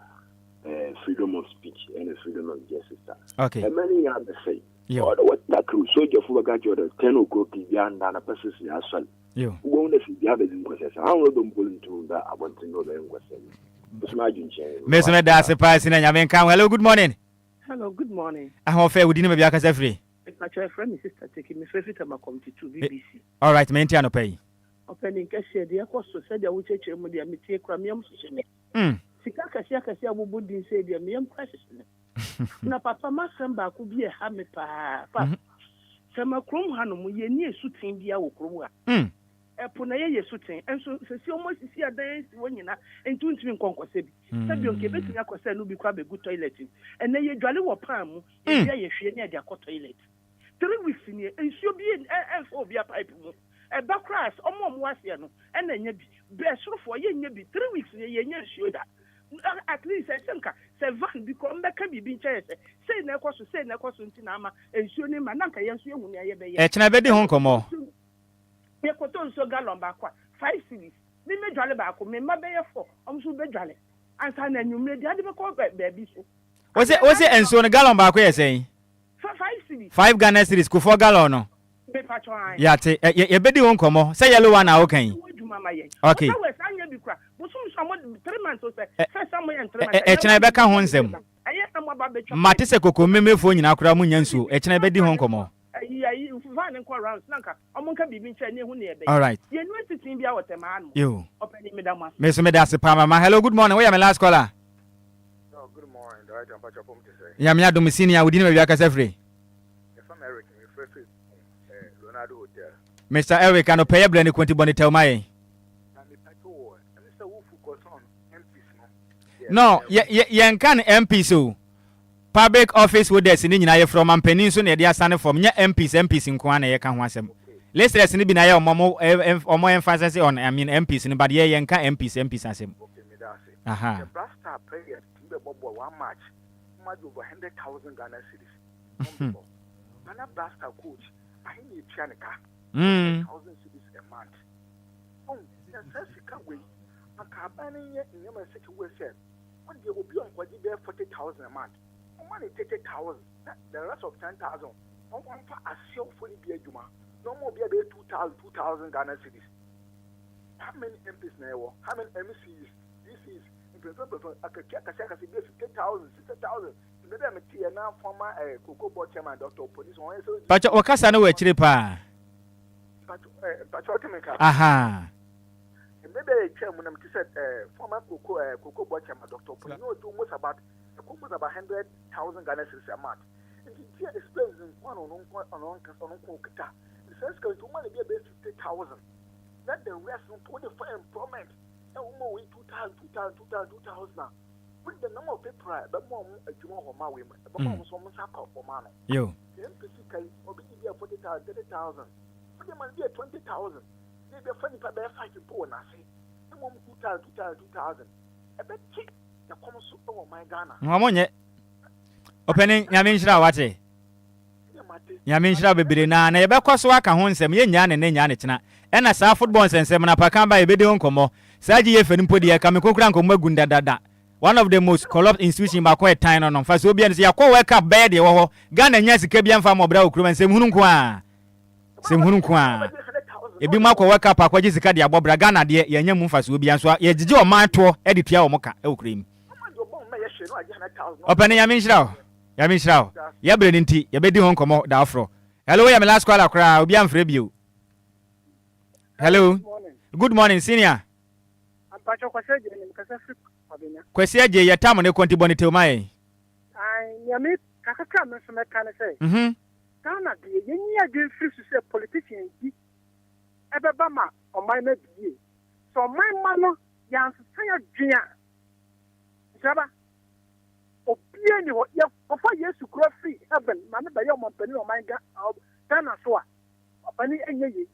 freedom of speech and freedom of justice. Okay. And many are the same. Or what that crew soldier for got your 10 o'clock beyond a person as well. You won't see the other inquest. I don't pull into that. I want to know the inquest. Miss Medda surprise in Yamen. Hello, good morning. Hello, good morning. I have fair with dinner maybe I can say free. Actually, friend, my sister taking me favorite to BBC. All right, maintain no pay. Opening cashier, the cost so said I would take him with the metia cramium. Sika would be say the mium crisis. Na papa masamba could be a hammy pa. Sama chrome hanum, ye near shooting the awukruwa. Eponaye ye shooting, and so almost see a dance when you know, and don't even conquer Sebi. Sabion Quebec, I could say, no, be quite a good toilet. And then you jolly were palm, and there you near their toilet. 3 weeks in here, and she'll be an Obia pipe. A back crash, or more was here, and then you be best for ye, 3 weeks in a year, sure that. At least I think, say Van become back can be being chased. Say Necos to say Necos in Tinama, and soon in Manaka, yes, you will never be. It's never the home come on. We put on so gallon back 5 cities. We may jolly back, me my bear 4, so be jolly. And then you made the other call baby. Was it, and so a gallon back, where saying 5 cities. 5 Ghana cities, go for gallon. Yeah, you bet you won't come on. Say yellow one, okay. Okay. Echnebeka honsem. Matise koko meme fo nyina kura munyansu. Echnebedi hon komo. All right. You. Hello, good morning. Where am I last caller? No, good morning. Yeah, me ado misinia udini me biaka sefre. Mr. Eric, I no pay a blend quanti boni tell my. No, yan can MP so. Public office with this in India from and Peninsula, they are standing from MPs in Kwana, you can want them. Let's listen to Binaya or more emphasis on, I mean, MPs in but yeah, yanka MPs as him. Aha. Basta pay one match, much over 100,000 Ghana cities. Mana Basta coach, I need Chanica. 1,000 cities a month. Oh, yes, you can't wait. A cabana in your situation. When you will be on what you bear 40,000 a month. Money 30,000. The rest of 10,000. On one for a show for the Juma. No more be about 2,000 Ghana cities. How many MPs now? How many MCs? This is in principle. I could check a second 50,000, 60,000. Let me tell you now, former Cocoa Board Chairman, Dr. Police. But Okasa no way, Chiripa. Aha. Maybe a chairman said former Cocoa Board Chairman, Dr. Police. No, do most about 100,000 Ghana cedis a month. And he explains one on Kokita. The first going to money be about 50,000. Let the rest on 24 employment. And more in 2,000. With the number of people, but more a Juma or my women, but more some for money. You. The MPC will be 40,000, 30,000. But there must be a 20,000. Maybe a funny for their fighting poor, and I say, 2,000. I bet cheap. The common super of my Ghana. Mamonye. Opening Yaminshra wate. Yaminshra be na na ebe kwaso aka ho nsem ye nya ne nya ne chena. E na sa football nsem na paka ba ebe de nkomo. Saji ye feni podi e ka me kokura nkomo agunda dada. One of the most corrupt institution ba kwa time no fa so bia ne ya kwa wake up bed ye wo ho. Ghana nya sika bia mfa mobra okuru nsem hunu nko a. Sem hunu nko a. Ebi makwa wake up akwa jisika de abobra Ghana de ye nya mu fa so bia so ye jije o man to e de tua o moka e okuru mi. Open Yaminshra. Ya breninti, ya bedi hon komo da afro. Hello, ya me last call akra, obi amfre bio. Hello. Good morning, senior. Ampacho kwaseje ni mkasafi mabenya. Kwaseje ya tamu ne konti boni teumaye. Nyame kakaka me so meka ne say. Kana de yenyi adwen free to say politician bi. Ebeba ma oman na bie. So oman ma no ya nsa ya dwen. Saba Obia ni ya ofa Yesu kura free heaven ma ne ba ye oman pani oman ga Ghana so a opani enye yi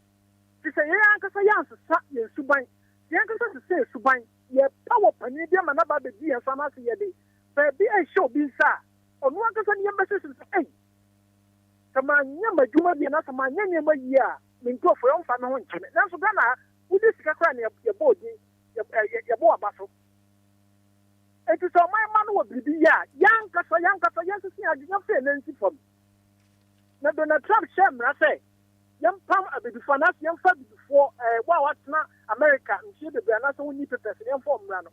ti say ya ankasa ya nsa ye suban ya ankasa se say suban ye power pani bia ma na ba be di ya sana se ye de ba bi e show bi sa onu ankasa ni yembe se say kama nyama juma bi na sama nyanya ma yi a minko fo yo mfa na ho nkyeme na so Ghana wudi sika kra na ye bodi ye bo abaso. It is all my man will be young see a fair Nancy from. Now, Donald Trump shame, I say, young Pam, a baby for us, young fab before what's not America, and she the Ghana, so we need to test the form run.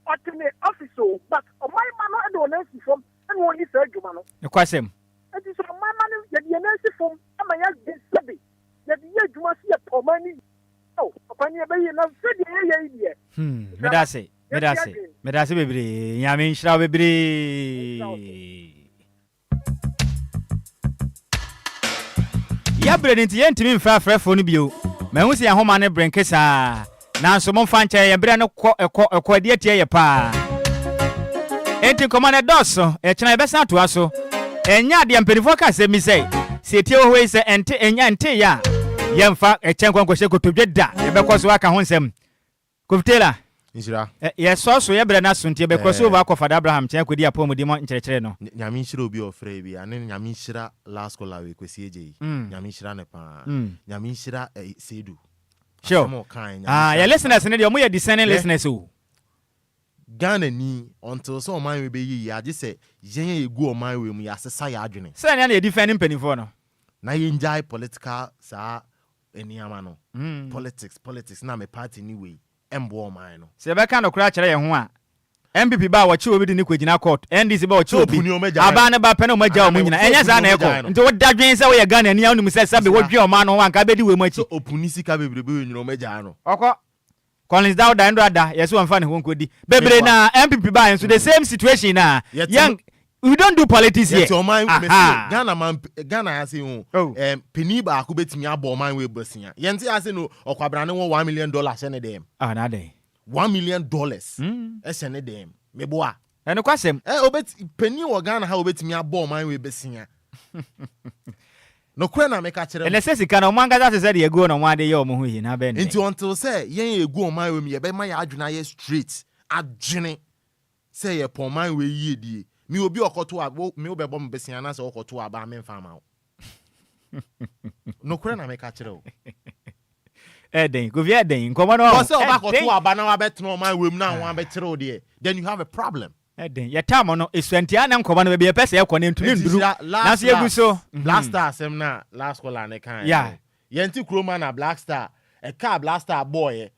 Ultimate official, but on my man, I don't know from and one is a Jumano. The question. It is all my man, ye na si fom ama ya sabi ya di ye dwuma si ye pomani oh papa ni be ye na se de ye ye medase bebre nyame nhyira bebre ya bre nti ye ntimi mfa frefo no bio mahu se ya homa ne brenke saa nanso mo mfa nche ye bre no ekọ de tie ye pa enti komane doso e chena ye besa to aso enya de mpenifo ka se mi sei se tie ho we se ente enya ente ya ye mfa e chen kwankwo kotodwe da ye bekoso aka ho nsem kofitela Nhyira ye so ye bre na so ntie bekoso over akọ Father Abraham chen kwedi apom di mo nkyerkyere no nyame nhyira obi ofre bi ane nyame nhyira last call we kwesi eje nyame nhyira ne pa nyame nhyira sedu sure your listeners ne de mo ye discerning listeners o Ghana ni until so man we be yi ya je se yen egu o man we mu ya sesa ya adwene se na defending penifo no na yen jai political sa eniama no politics na me party ni we embo o man no se be kan no kura kire ye ho a MPP ba wa chi obi di ni kwagina court NDC ba wa chi obi aba ne ba pe no magya o mu nyina enya za na eko nti wo dadwen se wo ye Ghana ni a onum se sabe wo dwe o man no wanka be di we mu achi opunisi ka bebrebe we nyina o magya no okọ Collins Dauda and Rada, yes, one funny won't could be. Bebre na MPP by so the same situation na. Young, we don't do politics here. Ghana has you Peniba could bet me abo my way bussing. Yanti has no or Quabrano $1 million send them. Ah, na day. $1 million. Send them. Meboa. And the question, bet Penny or Ghana how bet me abo my way bussing. No kwena me ka kire. And say sika manga that said ye go no one day yo mo hu hi na be. Nti until say yen ye go man we me be man ya adwena ye straight. Adwene say ye pon man we yie die. Me obi okoto a me obe bom besia na say okoto aba me mfa ma. No kwena me ka kire o. Den go via den nkomo no. Say oba okoto aba na wa betno man we mu na wa be kire o die. Then you have a problem. Den ya time no esuantia na nkomo no be pese ye kone ntuni nduru. Na so yegu so. Black Star sem na last call na kan. Yeah. Yenti kroma na Black Star. E car Black Star boy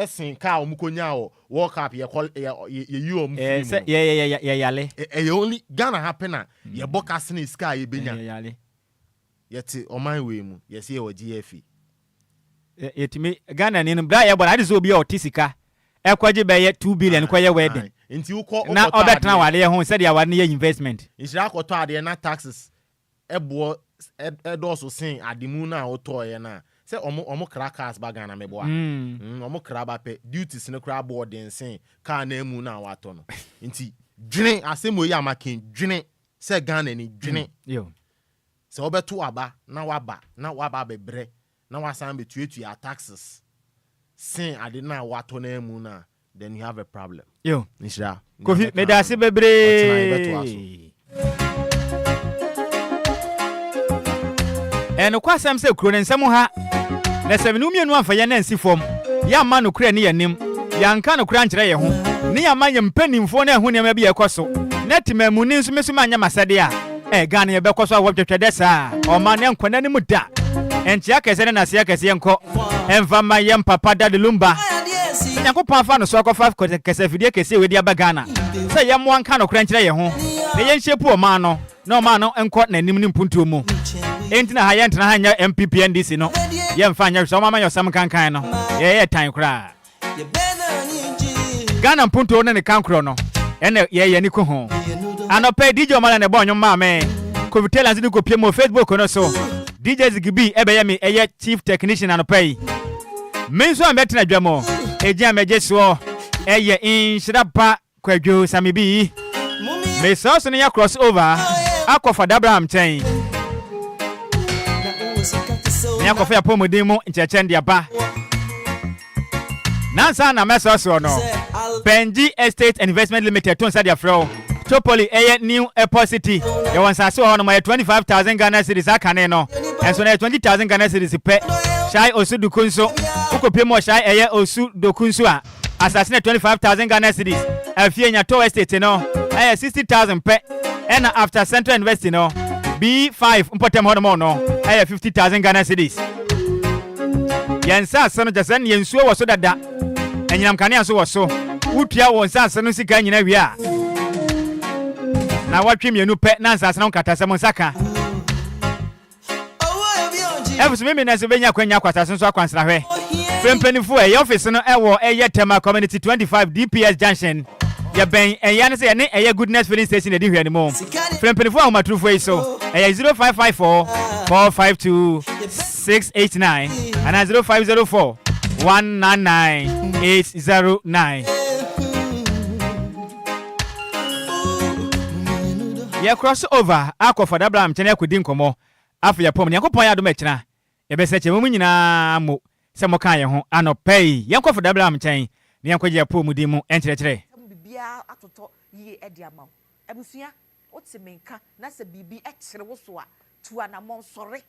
sin car omukonya o World Cup ye call ye you om. Yale. E only Ghana happen na ye boka sne sky ye benya. Yale. Yeti oman we mu ye se o GFE. Yetimi Ghana ni bra ye bona ade obi otisika. E kwaje be ye 2 billion kwaye wedding. Nti uko na obetna wale ho said ya wane investment nhyira akoto ade na taxes ebo edoso sin ademu na otoye na se omo crackers ba Ghana mebo a omo kraba pe duties ne kra board sin ka na emu na wato no nti dwene asemo yi amaken dwene se Ghana ni dwene yo se obeto aba na waba bebre na wasan betuetu ya taxes sin ade na wato na emu na then you have a problem. Yo, Nhyira. Kofi medase bebre. Eno kwasam se kuro ne nsem ha. Na sevenu mienu amfa ye na nsifom. Ya ma no kura ne yanim. Ya nka no kura nkyere ye ho. Ne ya ma ye mpanimfo na ehu ne ma bi ekoso. Na timamuni nso mesu ma nya masade a. Ghana ye bekoso a wotwetwede saa. O ma ne nkwana ne mu da. Enchi akese na se akese enko. Emfa ma ye mpapa da de Lumba. Yakopon fa no so akofa kese fidie kese we dia ba Ghana say ye mo anka no kra nkyere ye ho ne ye nhyepu o ma no na o ma no enko na nim ni mpuntu mu enti na ha ye ntena ha nya MPP NDC no ye mfa nya so mama yosam kankan no ye tan kra Ghana mpuntu no ne kankro no ene ye ni ko ho anope DJ o ma na ne bo nyom ma me Kovitela nzi ko pie mo Facebook no so DJ Zigibi ebe ye me eye chief technician anope Menso ambetena dwamo eja mejeso eye Nhyiraba Kwadwo Sammy bi me so ne ya cross over akọ Father Abraham chen ne akọ fa pomodin mu ncheche ndi aba nansa na meso no Benji Estate Investment Limited ton sadia fro Topoli eye new airport city ye won sase ho no ma 25,000 Ghana cedis akane no enso na 20,000 Ghana cedis pe Shai Osu Dukunso ukopie mo Shai eye Osu Dukunso a asase na 25,000 Ghana cedis afie nya to estate no eye 60,000 pe and after Central University no B5 mpotem ho no eye 50,000 Ghana cedis yensa sano jasen yensuo wo so dada enyinam kane so wo so utua wo nsa sano sika nyina wi a na watwe mienu pe na nsa sano katasem nsaka Efusu me na so benya kwanya kwata so akwansra hwe. Frempenifu e office no ewo eye Tema Community 25 DPS Junction. Ya ben eya ne se ne eye Goodness Filling Station e di hwe ne mo. Frempenifu a matrufo yi so eye 0554 452 689 and 0504 199 809. Ya cross over akofo da blam chene akodi nkomo afa ya pom yankopon ya do mechina ya bese che mu nyina mo se mo kan ye ho anopei yankofo da blam chen ne yankogye pom di mu enkyerechire bibia atoto yi edi ama abusua otimenka na se bibi ekire wo so a tuana mon sore